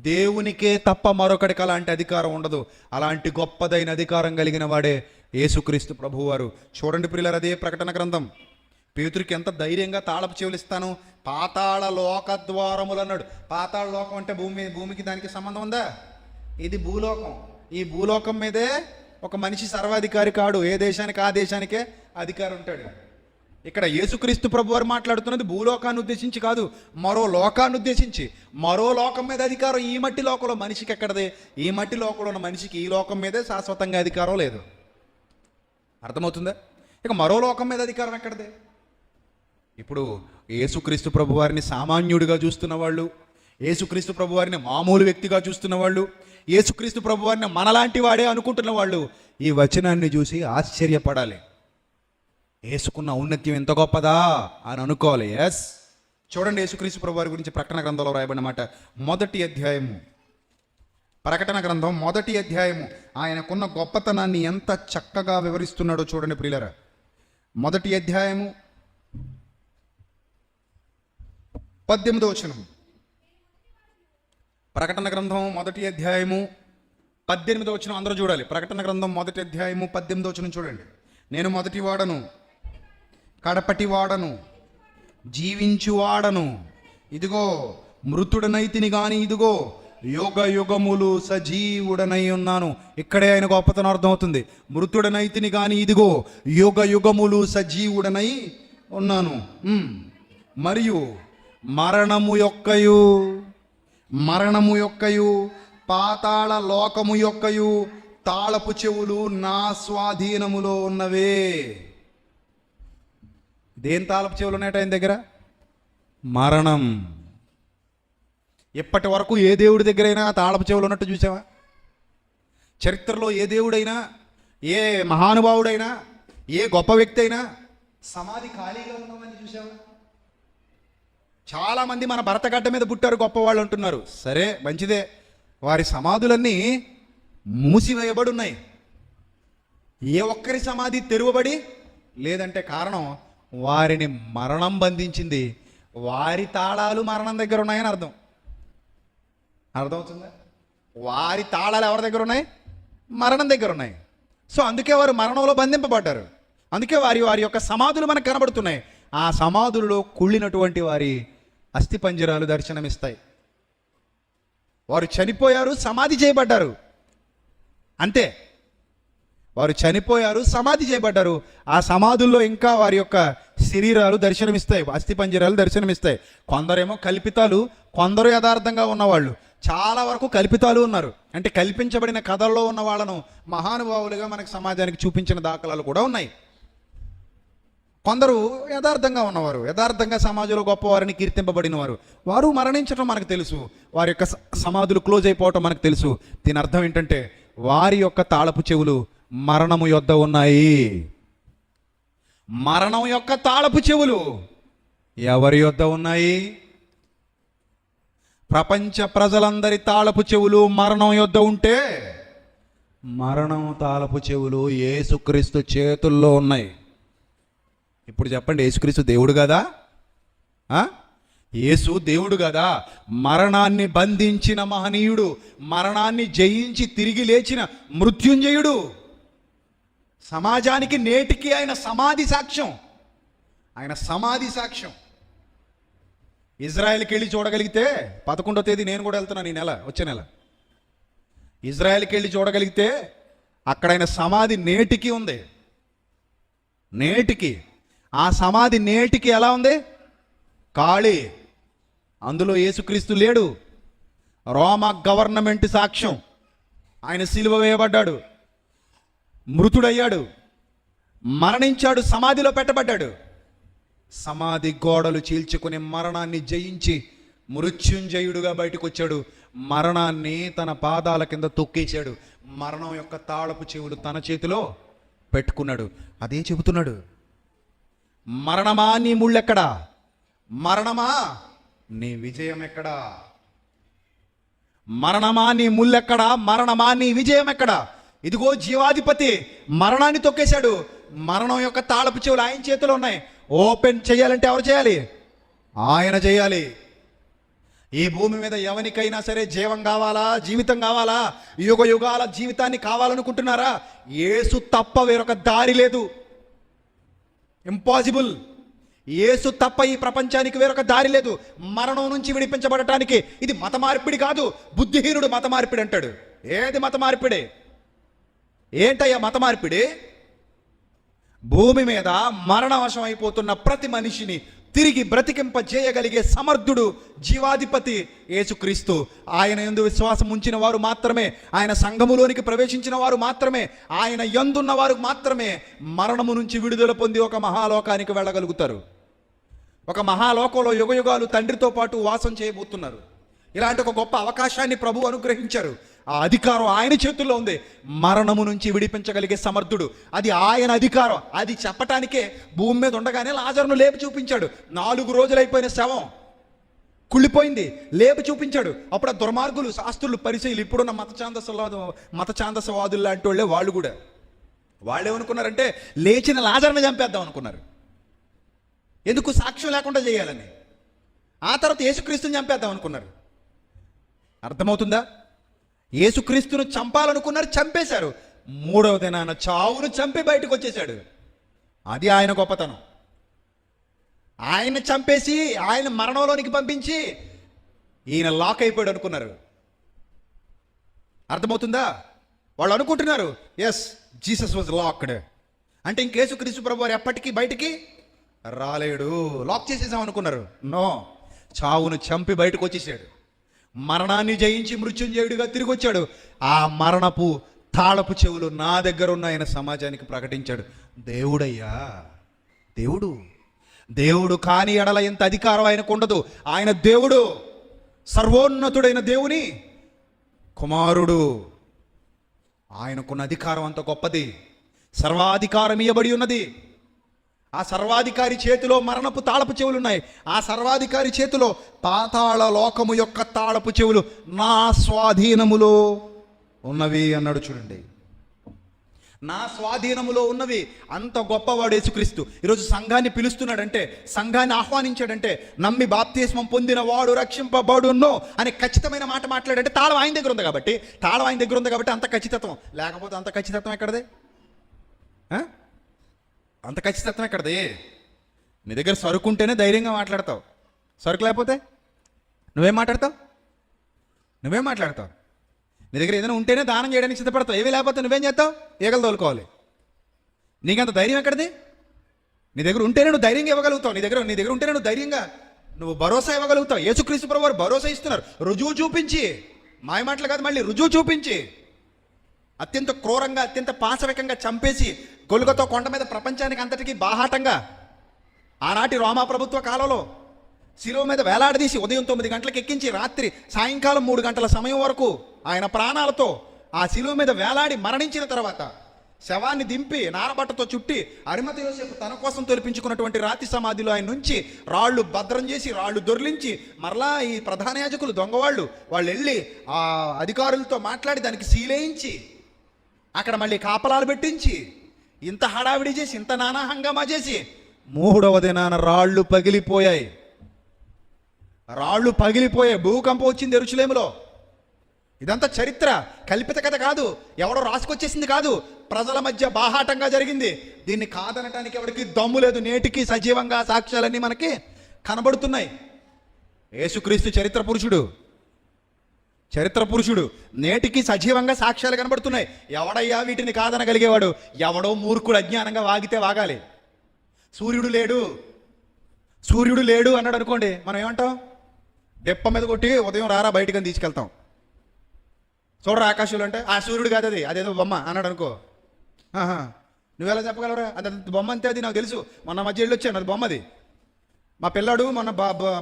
దేవునికే తప్ప మరొకడికి అలాంటి అధికారం ఉండదు. అలాంటి గొప్పదైన అధికారం కలిగిన వాడే యేసుక్రీస్తు ప్రభువారు. చూడండి ప్రియులారా, అదే ప్రకటన గ్రంథం. పేతురికి ఎంత ధైర్యంగా తాళపు చెవులు ఇస్తాను, పాతాళ లోక ద్వారములు అన్నాడు. పాతాళ లోకం అంటే భూమికి దానికి సంబంధం ఉందా? ఇది భూలోకం. ఈ భూలోకం మీదే ఒక మనిషి సర్వాధికారి కాడు. ఏ దేశానికి ఆ దేశానికే అధికారం ఉంటాడు. ఇక్కడ యేసుక్రీస్తు ప్రభు వారు మాట్లాడుతున్నది భూలోకాన్ని ఉద్దేశించి కాదు, మరో లోకాన్ని ఉద్దేశించి. మరో లోకం మీద అధికారం ఈ మట్టి లోకంలో మనిషికి ఎక్కడదే? ఈ మట్టి లోకంలో ఉన్న మనిషికి ఈ లోకం మీదే శాశ్వతంగా అధికారం లేదు. అర్థమవుతుందా? ఇక మరో లోకం మీద అధికారం ఎక్కడదే? ఇప్పుడు యేసుక్రీస్తు ప్రభు వారిని సామాన్యుడిగా చూస్తున్న వాళ్ళు, యేసుక్రీస్తు ప్రభు వారిని మామూలు వ్యక్తిగా చూస్తున్న వాళ్ళు, యేసుక్రీస్తు ప్రభు వారిని మనలాంటి వాడే అనుకుంటున్న వాళ్ళు ఈ వచనాన్ని చూసి ఆశ్చర్యపడాలి. యేసుకున్న ఔన్నత్యం ఎంత గొప్పదా అని అనుకోవాలి. ఎస్, చూడండి యేసుక్రీస్తు ప్రభు వారి గురించి ప్రకటన గ్రంథంలో రాయబడిన మాట, 1వ అధ్యాయము. ప్రకటన గ్రంథం 1వ అధ్యాయము ఆయనకున్న గొప్పతనాన్ని ఎంత చక్కగా వివరిస్తున్నాడో చూడండి ప్రియులారా. 1వ అధ్యాయము 18వ వచనం. ప్రకటన గ్రంథం 1వ అధ్యాయము 18వ వచనం అందరూ చూడాలి. ప్రకటన గ్రంథం 1వ అధ్యాయము 18వ వచనం చూడండి. నేను మొదటి వాడను, కడపటి వాడను, జీవించువాడను, ఇదిగో మృతుడనైతిని గాని ఇదిగో యుగ యుగములు సజీవుడనై ఉన్నాను. ఇక్కడే ఆయన గొప్పతనం అర్థమవుతుంది. మృతుడనైతిని గాని ఇదిగో యుగ యుగములు సజీవుడనై ఉన్నాను. మరియు మరణము యొక్కయు పాతాళ లోకము యొక్కయు తాళపు చెవులు నా స్వాధీనములో ఉన్నవే. దేని తాళపు చెవులు ఉన్నాయట ఆయన దగ్గర? మరణం. ఇప్పటి వరకు ఏ దేవుడి దగ్గరైనా తాళపు చెవులు ఉన్నట్టు చూసావా? చరిత్రలో ఏ దేవుడైనా, ఏ మహానుభావుడైనా, ఏ గొప్ప వ్యక్తి అయినా సమాధి ఖాళీగా ఉన్నదని చూసావా? చాలామంది మన భరతగడ్డ మీద పుట్టారు గొప్పవాళ్ళు అంటున్నారు. సరే, మంచిదే. వారి సమాధులన్నీ మూసివేయబడి ఉన్నాయి. ఏ ఒక్కరి సమాధి తెరువబడి లేదంటే కారణం వారిని మరణం బంధించింది. వారి తాళాలు మరణం దగ్గర ఉన్నాయని అర్థమవుతుందా? వారి తాళాలు ఎవరి దగ్గర ఉన్నాయి? మరణం దగ్గర ఉన్నాయి. సో అందుకే వారు మరణంలో బంధింపబడ్డారు. అందుకే వారి యొక్క సమాధులు మనకు కనబడుతున్నాయి. ఆ సమాధులలో కుళ్ళినటువంటి వారి అస్థిపంజరాలు దర్శనమిస్తాయి. వారు చనిపోయారు, సమాధి చేయబడ్డారు, అంతే. వారు చనిపోయారు, సమాధి చేయబడ్డారు. ఆ సమాధుల్లో ఇంకా వారి యొక్క శరీరాలు దర్శనమిస్తాయి, అస్థిపంజరాలు దర్శనమిస్తాయి. కొందరేమో కల్పితాలు, కొందరు యథార్థంగా ఉన్నవాళ్ళు. చాలా వరకు కల్పితాలు ఉన్నారు. అంటే కల్పించబడిన కథల్లో ఉన్న వాళ్ళను మహానుభావులుగా మనకు సమాజానికి చూపించిన దాఖలాలు కూడా ఉన్నాయి. కొందరు యథార్థంగా ఉన్నవారు, యథార్థంగా సమాజంలో గొప్పవారిని కీర్తింపబడిన వారు, వారు మరణించడం మనకు తెలుసు, వారి యొక్క సమాధులు క్లోజ్ అయిపోవటం మనకు తెలుసు. దీని అర్థం ఏంటంటే వారి యొక్క తాళపు చెవులు మరణము యొద్ద ఉన్నాయి. మరణం యొక్క తాళపు చెవులు ఎవరి యొద్ద ఉన్నాయి? ప్రపంచ ప్రజలందరి తాళపు చెవులు మరణం యొద్ద ఉంటే మరణం తాళపు చెవులు యేసుక్రీస్తు చేతుల్లో ఉన్నాయి. ఇప్పుడు చెప్పండి, యేసుక్రీస్తు దేవుడు కదా? యేసు దేవుడు కదా? మరణాన్ని బంధించిన మహనీయుడు, మరణాన్ని జయించి తిరిగి లేచిన మృత్యుంజయుడు, సమాజానికి నేటికి ఆయన సమాధి సాక్ష్యం. ఆయన సమాధి సాక్ష్యం. ఇజ్రాయెల్కి వెళ్ళి చూడగలిగితే 11వ తేదీ నేను కూడా వెళ్తున్నాను, ఈ నెల, వచ్చే నెల. ఇజ్రాయెల్కి వెళ్ళి చూడగలిగితే అక్కడ ఆయన సమాధి నేటికి ఉంది. నేటికి ఆ సమాధి నేటికి ఎలా ఉంది? ఖాళీ. అందులో యేసుక్రీస్తు లేడు. రోమా గవర్నమెంట్ సాక్ష్యం. ఆయన సిలువ వేయబడ్డాడు, మృతుడయ్యాడు, మరణించాడు, సమాధిలో పెట్టబడ్డాడు. సమాధి గోడలు చీల్చుకుని మరణాన్ని జయించి మృత్యుంజయుడుగా బయటకు వచ్చాడు. మరణాన్ని తన పాదాల కింద తొక్కేశాడు. మరణం యొక్క తాళపు చెవులు తన చేతిలో పెట్టుకున్నాడు. అదే చెబుతున్నాడు. మరణమా నీ ముళ్ళెక్కడా? మరణమా నీ విజయం ఎక్కడా? మరణమా నీ ముళ్ళెక్కడా? మరణమా నీ విజయం ఎక్కడా? ఇదిగో జీవాధిపతి మరణాన్ని తొక్కేశాడు. మరణం యొక్క తాళపు చెవులు ఆయన చేతిలో ఉన్నాయి. ఓపెన్ చేయాలంటే ఎవరు చేయాలి? ఆయన చేయాలి. ఈ భూమి మీద ఎవరికైనా సరే జీవం కావాలా, జీవితం కావాలా, యుగ యుగాల జీవితాన్ని కావాలనుకుంటున్నారా? యేసు తప్ప వేరొక దారి లేదు. ఇంపాసిబుల్. యేసు తప్ప ఈ ప్రపంచానికి వేరొక దారి లేదు. మరణం నుంచి విడిపించబడటానికి ఇది మత మార్పిడి కాదు. బుద్ధిహీనుడు మత మార్పిడి అంటాడు. ఏది మత మార్పిడి? ఏంటయ్యా మత మార్పిడి? భూమి మీద మరణవశం అయిపోతున్న ప్రతి మనిషిని తిరిగి బ్రతికింపజేయగలిగే సమర్థుడు జీవాధిపతి యేసుక్రీస్తు. ఆయన యందు విశ్వాసం ఉంచిన వారు మాత్రమే, ఆయన సంఘములోనికి ప్రవేశించిన వారు మాత్రమే, ఆయన యందున్న వారు మాత్రమే మరణము నుంచి విడుదల పొంది ఒక మహాలోకానికి వెళ్ళగలుగుతారు. ఒక మహాలోకంలో యుగయుగాలు తండ్రితో పాటు వాసం చేయబోతున్నారు. ఇలాంటి ఒక గొప్ప అవకాశాన్ని ప్రభు అనుగ్రహించారు. ఆ అధికారం ఆయన చేతుల్లో ఉంది. మరణము నుంచి విడిపించగలిగే సమర్థుడు. అది ఆయన అధికారం. అది చెప్పటానికే భూమి మీద ఉండగానే లాజరును లేపి చూపించాడు. 4 రోజులైపోయిన శవం కుళ్ళిపోయింది, లేపి చూపించాడు. అప్పుడు ఆ దుర్మార్గులు, శాస్త్రులు, పరిచయులు, ఇప్పుడున్న మత ఛాందసవాదులు లాంటి వాళ్ళే వాళ్ళు కూడా. వాళ్ళు ఏమనుకున్నారంటే లేచిన లాజరుని చంపేద్దాం అనుకున్నారు. ఎందుకు? సాక్ష్యం లేకుండా చేయాలని. ఆ తర్వాత యేసుక్రీస్తుని చంపేద్దాం అనుకున్నారు. అర్థమవుతుందా? యేసుక్రీస్తును చంపాలనుకున్నారు, చంపేశారు. 3వ దినాన చావును చంపి బయటకు వచ్చేశాడు. అది ఆయన గొప్పతనం. ఆయన చంపేసి ఆయన మరణంలోనికి పంపించి ఈయన లాక్ అయిపోయాడు అనుకున్నారు. అర్థమవుతుందా? వాళ్ళు అనుకుంటున్నారు ఎస్ జీసస్ వాజ్ లాక్డ్, అంటే ఇంకేసుక్రీస్తు ప్రభు వారు ఎప్పటికీ బయటికి రాలేడు, లాక్ చేసేసాం అనుకున్నారు. నో, చావును చంపి బయటకు వచ్చేసాడు. మరణాన్ని జయించి మృత్యుంజయుడిగా తిరిగి వచ్చాడు. ఆ మరణపు తాళపు చెవులు నా దగ్గర ఉన్న ఆయన సమాజానికి ప్రకటించాడు. దేవుడయ్యా, దేవుడు. దేవుడు కాని ఎడల ఎంత అధికారం ఆయనకు ఉండదు. ఆయన దేవుడు, సర్వోన్నతుడైన దేవుని కుమారుడు. ఆయనకున్న అధికారం అంత గొప్పది. సర్వాధికారం ఇవ్వబడి ఉన్నది. ఆ సర్వాధికారి చేతిలో మరణపు తాళపు చెవులు ఉన్నాయి. ఆ సర్వాధికారి చేతిలో పాతాళ లోకము యొక్క తాళపు చెవులు నా స్వాధీనములో ఉన్నవి అన్నాడు. చూడండి, నా స్వాధీనములో ఉన్నవి. అంత గొప్పవాడు యేసుక్రీస్తు. ఈరోజు సంఘాన్ని పిలుస్తున్నాడంటే, సంఘాన్ని ఆహ్వానించాడంటే, నమ్మి బాప్తిస్మం పొందిన వాడు రక్షింపబడును అనే ఖచ్చితమైన మాట మాట్లాడంటే తాళం ఆయన దగ్గర ఉంది కాబట్టి, తాళం ఆయన దగ్గర ఉంది కాబట్టి అంత ఖచ్చితత్వం. లేకపోతే అంత ఖచ్చితత్వం ఎక్కడది? అంత ఖచ్చితత్వం ఎక్కడది? నీ దగ్గర సరుకు ఉంటేనే ధైర్యంగా మాట్లాడతావు. సరుకు లేకపోతే నువ్వేం మాట్లాడతావు? నీ దగ్గర ఏదైనా ఉంటేనే దానం చేయడానికి సిద్ధపడతావు. ఏవి లేకపోతే నువ్వేం చేస్తావు? ఈగలు తోలుకోవాలి. నీకంత ధైర్యం ఎక్కడిది? నీ దగ్గర ఉంటేనే నువ్వు ధైర్యంగా ఇవ్వగలుగుతావు. నీ దగ్గర ఉంటేనే నువ్వు ధైర్యంగా నువ్వు భరోసా ఇవ్వగలుగుతావు. యేసుక్రీస్తు ప్రభువు వారు భరోసా ఇస్తున్నారు. రుజువు చూపించి, మాయ మాటలు కాదు, మళ్ళీ రుజువు చూపించి అత్యంత క్రూరంగా, అత్యంత పాశవికంగా చంపేసి గొలుగతో కొండ మీద ప్రపంచానికి అంతటికీ బాహాటంగా ఆనాటి రోమా ప్రభుత్వ కాలంలో శిలువ మీద వేలాడదీసి ఉదయం 9 గంటలకు ఎక్కించి రాత్రి సాయంకాలం 3 గంటల సమయం వరకు ఆయన ప్రాణాలతో ఆ శిలువ మీద వేలాడి మరణించిన తర్వాత శవాన్ని దింపి నారబట్టతో చుట్టి అరిమత యోసేపు తన కోసం తొలిపించుకున్నటువంటి రాతి సమాధిలో ఆయన నుంచి రాళ్ళు భద్రం చేసి రాళ్ళు దొర్లించి మరలా ఈ ప్రధాన యాజకులు దొంగవాళ్ళు వాళ్ళు వెళ్ళి ఆ అధికారులతో మాట్లాడి దానికి సీలేయించి అక్కడ మళ్ళీ కాపలాలు పెట్టించి ఇంత హడావిడి చేసి ఇంత నానా హంగామా చేసి 3వ దినాన రాళ్ళు పగిలిపోయాయి. భూకంపం వచ్చింది యెరూషలేములో. ఇదంతా చరిత్ర, కల్పిత కథ కాదు, ఎవడో రాసుకొచ్చేసింది కాదు, ప్రజల మధ్య బాహాటంగా జరిగింది. దీన్ని కాదనటానికి ఎవరికి దమ్ము లేదు. నేటికి సజీవంగా సాక్ష్యాలన్నీ మనకి కనబడుతున్నాయి. యేసుక్రీస్తు చరిత్ర పురుషుడు నేటికి సజీవంగా సాక్ష్యాలు కనబడుతున్నాయి. ఎవడయ్యా వీటిని కాదనగలిగేవాడు? ఎవడో మూర్ఖుడు అజ్ఞానంగా వాగితే వాగాలి. సూర్యుడు లేడు అన్నాడు అనుకోండి, మనం ఏమంటాం? దెప్ప మీద కొట్టి ఉదయం రారా బయటకని తీసుకెళ్తాం. చూడరా ఆకాశంలో అంటే ఆ సూర్యుడు కాదు అదేదో బొమ్మ అన్నాడు అనుకో. నువ్వెలా చెప్పగలరా? అది బొమ్మ అంతే, అది నాకు తెలుసు. మొన్న మధ్య వెళ్ళి వచ్చాను, అది బొమ్మది. మా పిల్లాడు మొన్న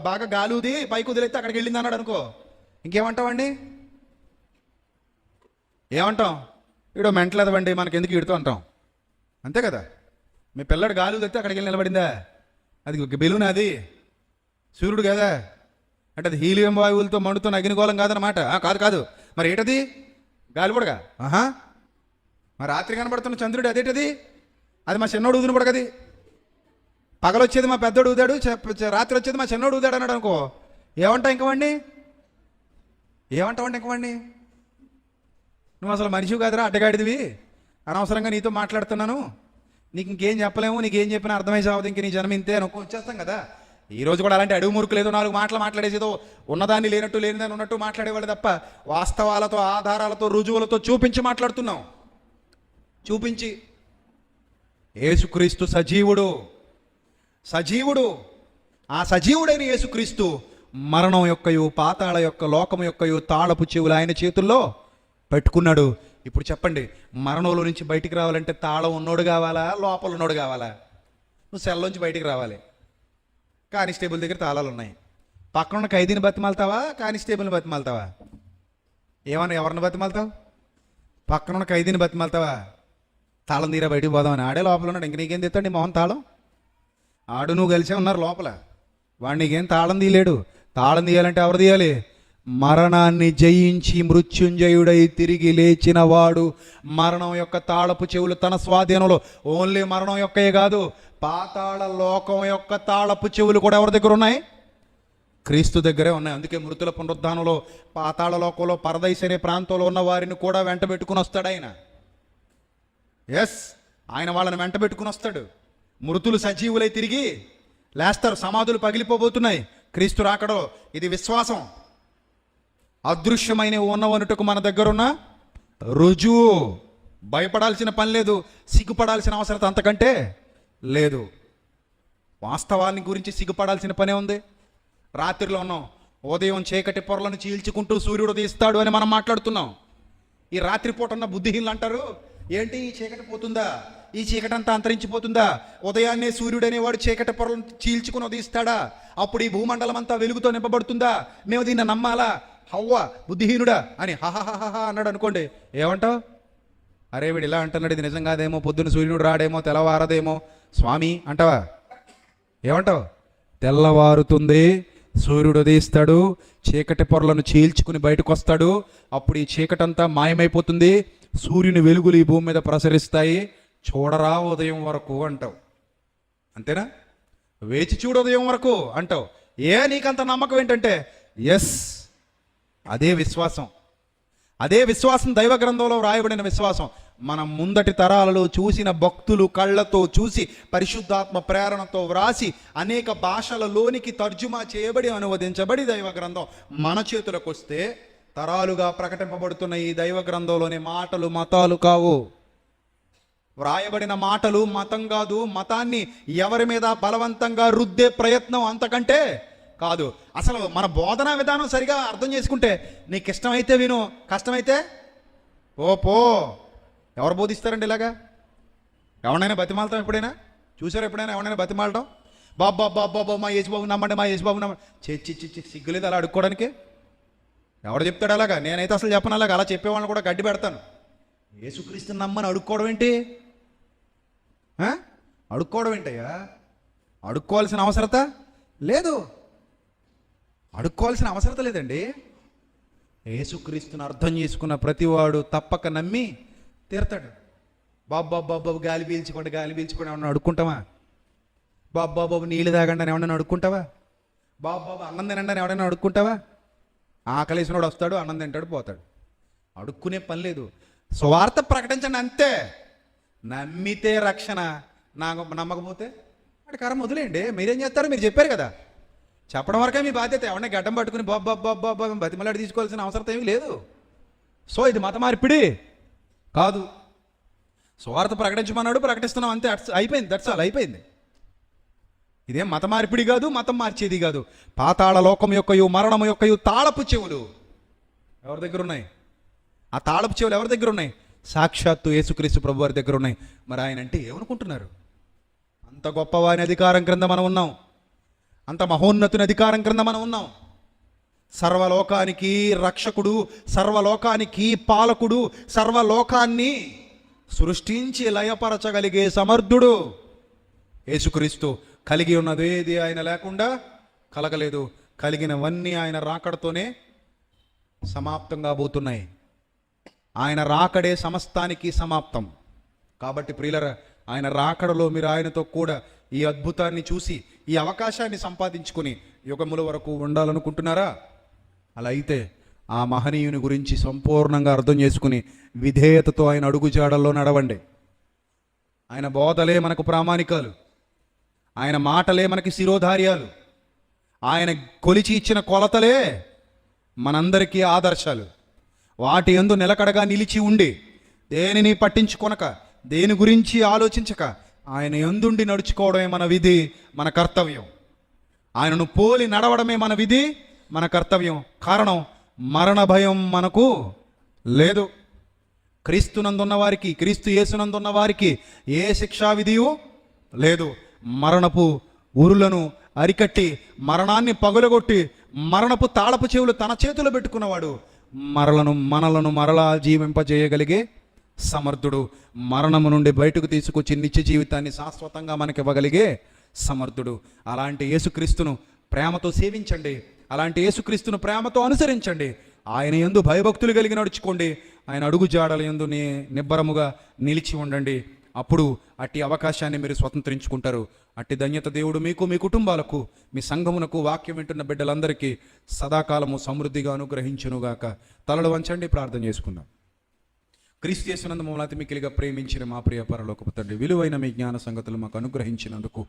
బాగా గాలుది పైకి వదిలేస్తే అక్కడికి వెళ్ళింది అన్నాడు అనుకో. ఇంకేమంటావండి? ఏమంటాం? వీడో మెంటలేదవండి, మనకి ఎందుకు ఇడుతూ అంటాం. అంతే కదా. మీ పిల్లాడు గాలి వదిలితే అక్కడికి వెళ్ళి నిలబడిందా? అది బెలూన్, అది సూర్యుడు కదా. అంటే అది హీలియం వాయువులతో మండుతున్న అగ్నిగోళం కాదనమాట. కాదు. మరి ఏంటది? గాలిపడగా. మరి రాత్రి కనబడుతున్న చంద్రుడు అదేంటది? అది మా చిన్నోడు ఊదిన పడగది. పగలొచ్చేది మా పెద్దోడు ఊదాడు, రాత్రి వచ్చేది మా చిన్నోడు ఊదాడు అన్నాడు అనుకో. ఏమంటావు ఇంకవండి? నువ్వు అసలు మనిషివి కాదురా, అడ్డగాడిదివి, అనవసరంగా నీతో మాట్లాడుతున్నాను, నీకు ఇంకేం చెప్పలేము, నీకేం చెప్పినా అర్థమై సావదు, ఇంక నీ జన్మ ఇంతే అనుకో వచ్చేస్తాం కదా. ఈ రోజు కూడా అలాంటి అడుగు మురుకు లేదో 4 మాటలు మాట్లాడేసేదో ఉన్నదాన్ని లేనట్టు లేనిదాన్ని ఉన్నట్టు మాట్లాడేవాళ్ళు తప్ప వాస్తవాలతో ఆధారాలతో రుజువులతో చూపించి మాట్లాడుతున్నాం. యేసుక్రీస్తు సజీవుడు. ఆ సజీవుడైన యేసుక్రీస్తు మరణం యొక్కయు పాతాళ యొక్క లోకం యొక్కయు తాళపు చెవులు ఆయన చేతుల్లో పెట్టుకున్నాడు. ఇప్పుడు చెప్పండి, మరణంలో నుంచి బయటికి రావాలంటే తాళం ఉన్నోడు కావాలా, లోపల ఉన్నోడు కావాలా? నువ్వు సెల్లోంచి బయటికి రావాలి. కానిస్టేబుల్ దగ్గర తాళాలు ఉన్నాయి. పక్కన ఉన్న ఖైదీని బతిమాలుతావా, కానిస్టేబుల్ని బతిమాలుతావా? ఎవరిని బతిమాలుతావు? పక్కన ఉన్న ఖైదీని బతిమాలుతావా? తాళం తీరా బయటికి పోదామని. ఆడే లోపల ఉన్నాడు, ఇంక నీకేం తెస్తాడు నీ మోహన్ తాళం? ఆడు నువ్వు కలిసే ఉన్నారు లోపల, వాడు నీకేం తాళం తీయలేడు. తాళం తీయాలంటే ఎవరు తీయాలి? మరణాన్ని జయించి మృత్యుంజయుడై తిరిగి లేచిన వాడు. మరణం యొక్క తాళపు చెవులు తన స్వాధీనంలో. ఓన్లీ మరణం యొక్కయే కాదు, పాతాళ లోకం యొక్క తాళపు చెవులు కూడా ఎవరి దగ్గర ఉన్నాయి? క్రీస్తు దగ్గరే ఉన్నాయి. అందుకే మృతుల పునరుద్ధానంలో పాతాళ లోకంలో పరదైస్ అనే ప్రాంతంలో ఉన్న వారిని కూడా వెంట పెట్టుకుని వస్తాడు ఆయన. ఆయన వాళ్ళని వెంట పెట్టుకుని వస్తాడు. మృతులు సజీవులై తిరిగి లేస్తారు. సమాధులు పగిలిపోబోతున్నాయి క్రీస్తు రాకడో. ఇది విశ్వాసం. అదృశ్యమైన ఉన్నవనుటకు మన దగ్గరున్న రుజువు. భయపడాల్సిన పని లేదు, సిగ్గుపడాల్సిన అవసరం అంతకంటే లేదు. వాస్తవాన్ని గురించి సిగ్గుపడాల్సిన పనే ఉంది. రాత్రిలో ఉన్నాం, ఉదయం చీకటి పొరలను చీల్చుకుంటూ సూర్యుడు ఉదయిస్తాడు అని మనం మాట్లాడుతున్నాం. ఈ రాత్రిపూట ఉన్న బుద్ధిహీనులు అంటారు, ఏంటి ఈ చీకటి పోతుందా, ఈ చీకటి అంతా అంతరించిపోతుందా, ఉదయాన్నే సూర్యుడు అనేవాడు చీకటి పొరలను చీల్చుకుని ఉదయిస్తాడా, అప్పుడు ఈ భూమండలం అంతా వెలుగుతో నింపబడుతుందా, మేము దీన్ని నమ్మాలా? హవ్వ బుద్ధిహీనుడా అని హహహహ అన్నాడు అనుకోండి, ఏమంటావు? అరే వీడు ఇలా అంటున్నాడు, ఇది నిజం కాదేమో, పొద్దున్న సూర్యుడు రాడేమో, తెల్లవారదేమో స్వామి అంటావా? ఏమంటావు? తెల్లవారుతుంది, సూర్యుడు ఉదయిస్తాడు, చీకటి పొరలను చీల్చుకుని బయటకు వస్తాడు, అప్పుడు ఈ చీకటంతా మాయమైపోతుంది, సూర్యుని వెలుగులు ఈ భూమి మీద ప్రసరిస్తాయి, చూడరా ఉదయం వరకు అంటావు. అంతేనా? వేచి చూడు ఉదయం వరకు అంటావు. నీకంత నమ్మకం ఏంటంటే అదే విశ్వాసం దైవ గ్రంథంలో రాయబడిన విశ్వాసం. మనం ముందటి తరాలలో చూసిన భక్తులు కళ్ళతో చూసి పరిశుద్ధాత్మ ప్రేరణతో వ్రాసి అనేక భాషలలోనికి తర్జుమా చేయబడి అనువదించబడి దైవ గ్రంథం మన చేతులకు వస్తే తరాలుగా ప్రకటింపబడుతున్న ఈ దైవ గ్రంథంలోని మాటలు మతాలు కావు. వ్రాయబడిన మాటలు మతం కాదు. మతాన్ని ఎవరి మీద బలవంతంగా రుద్దే ప్రయత్నం అంతకంటే కాదు. అసలు మన బోధనా విధానం సరిగా అర్థం చేసుకుంటే, నీకు ఇష్టమైతే విను, కష్టమైతే పో. ఎవరు బోధిస్తారండి ఇలాగా? ఎవరినైనా బతిమాలతాం? ఎప్పుడైనా చూసారు? ఎప్పుడైనా ఎవరైనా బతిమాలటం? బాబా మా యేసుబాబు నమ్మండి, మా యేసుబాబు నమ్మండి. చిచ్చి సిగ్గులేదు అలా అడుక్కోవడానికి? ఎవడు చెప్తాడు అలాగా? నేనైతే అసలు చెప్పను అలాగా. అలా చెప్పేవాళ్ళని కూడా గడ్డి పెడతాను. యేసుక్రీస్తుని నమ్మని అడుక్కోవడం ఏంటి? అడుక్కోవడం ఏంటయ్యా? అడుక్కోవాల్సిన అవసరత లేదు. అడుక్కోవాల్సిన అవసరత లేదండి. యేసుక్రీస్తుని అర్థం చేసుకున్న ప్రతివాడు తప్పక నమ్మి తీరతాడు. బాబు గాలి పీల్చుకోండి ఏమన్నా అడుక్కుంటావా? బాబు నీళ్ళు తాగండి అని ఎవడన్నా అడుక్కుంటావా? బాబు అన్నం తినండి అని ఎవడైనా అడుక్కుంటావా? ఆకలేసినోడు వస్తాడు, అన్నం తింటాడు, పోతాడు. అడుక్కునే పని లేదు. స్వార్థ ప్రకటించండి అంతే. నమ్మితే రక్షణ, నమ్మకపోతే వాడి కరం వదిలేయండి. మీరేం చేస్తారు? మీరు చెప్పారు కదా, చెప్పడం వరకే మీ బాధ్యత. ఎవరిని గడ్డం పట్టుకుని బాబా బతిమలాడి తీసుకోవాల్సిన అవసరం ఏమీ లేదు. సో ఇది మత మార్పిడి కాదు. స్వార్థ ప్రకటించమన్నాడు, ప్రకటిస్తున్నాం అంతే. అయిపోయింది. దట్స్ ఆల్, అయిపోయింది. ఇదేం మత మార్పిడి కాదు, మతం మార్చేది కాదు. పాతాళ లోకం యొక్కయు మరణము యొక్కయు తాళపు చెవులు ఎవరి దగ్గర ఉన్నాయి? ఆ తాళపు చెవులు ఎవరి దగ్గర ఉన్నాయి? సాక్షాత్తు యేసుక్రీస్తు ప్రభు వారి దగ్గర ఉన్నాయి. మరి ఆయన అంటే ఏమనుకుంటున్నారు? అంత గొప్పవాని అధికారం క్రింద మనం ఉన్నాం. అంత మహోన్నతుని అధికారం క్రింద మనం ఉన్నాం. సర్వలోకానికి రక్షకుడు, సర్వలోకానికి పాలకుడు, సర్వలోకాన్ని సృష్టించి లయపరచగలిగే సమర్థుడు యేసుక్రీస్తు. కలిగి ఉన్నదేది ఆయన లేకుండా కలగలేదు. కలిగినవన్నీ ఆయన రాకడతోనే సమాప్తం కాబోతున్నాయి. ఆయన రాకడే సమస్తానికి సమాప్తం. కాబట్టి ప్రియులరా, ఆయన రాకడలో మీరు ఆయనతో కూడా ఈ అద్భుతాన్ని చూసి ఈ అవకాశాన్ని సంపాదించుకుని యుగముల వరకు ఉండాలనుకుంటున్నారా? అలా అయితే ఆ మహనీయుని గురించి సంపూర్ణంగా అర్థం చేసుకుని విధేయతతో ఆయన అడుగుజాడల్లో నడవండి. ఆయన బోధలే మనకు ప్రామాణికాలు, ఆయన మాటలే మనకి శిరోధార్యాలు, ఆయన కొలిచి ఇచ్చిన కొలతలే మనందరికీ ఆదర్శాలు. వాటి యందు నిలకడగా నిలిచి ఉండి దేనిని పట్టించుకొనక, దేని గురించి ఆలోచించక ఆయన యందుండి నడుచుకోవడమే మన విధి, మన కర్తవ్యం. ఆయనను పోలి నడవడమే మన విధి, మన కర్తవ్యం. కారణం, మరణ భయం మనకు లేదు. క్రీస్తునందున్న వారికి, క్రీస్తు యేసునందున్న వారికి ఏ శిక్షా విధియు లేదు. మరణపు ఉరులను అరికట్టి, మరణాన్ని పగులగొట్టి, మరణపు తాళపు చెవులు తన చేతిలో పెట్టుకున్నవాడు మనలను మరలా జీవింపజేయగలిగే సమర్థుడు. మరణము నుండి బయటకు తీసుకొచ్చి నిత్య జీవితాన్ని శాశ్వతంగా మనకివ్వగలిగే సమర్థుడు. అలాంటి యేసుక్రీస్తును ప్రేమతో సేవించండి. అలాంటి యేసుక్రీస్తును ప్రేమతో అనుసరించండి. ఆయన యందు భయభక్తులు కలిగి నడుచుకోండి. ఆయన అడుగు జాడల యందు నిబ్బరముగా నిలిచి ఉండండి. అప్పుడు అట్టి అవకాశాన్ని మీరు స్వతంత్రించుకుంటారు. అట్టి ధన్యత దేవుడు మీకు, మీ కుటుంబాలకు, మీ సంఘమునకు, వాక్యం వింటున్న బిడ్డలందరికీ సదాకాలము సమృద్ధిగా అనుగ్రహించునుగాక. తలలు వంచండి, ప్రార్థన చేసుకుందాం. క్రీస్తు యేసునందు మమ్మల్ని అతి మిక్కిలిగా ప్రేమించిన మా ప్రియ పరలోకపు తండ్రి, విలువైన మీ జ్ఞాన సంగతులు మాకు అనుగ్రహించినందుకు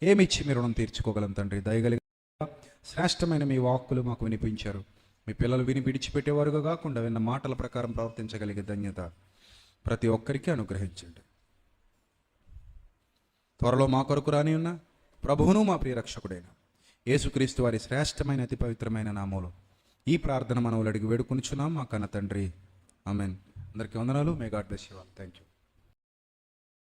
ఏమిచ్చి మీ రుణం తీర్చుకోగలం తండ్రి. దయగలిగా శ్రేష్టమైన మీ వాక్కులు మాకు వినిపించారు. మీ పిల్లలు విని విడిచిపెట్టేవారుగా కాకుండా విన్న మాటల ప్రకారం ప్రవర్తించగలిగే ధన్యత ప్రతి ఒక్కరికి అనుగ్రహించండి. త్వరలో మా కొరకు రాని ఉన్న ప్రభువును మా ప్రియ రక్షకుడైన యేసుక్రీస్తు వారి శ్రేష్టమైన అతి పవిత్రమైన నామములో ఈ ప్రార్థన మనవులు అడిగి వేడుకొనిచున్నాం మా కన్న తండ్రి. ఆమెన్. అందరికీ వందనాలు. May God bless you all. Thank you.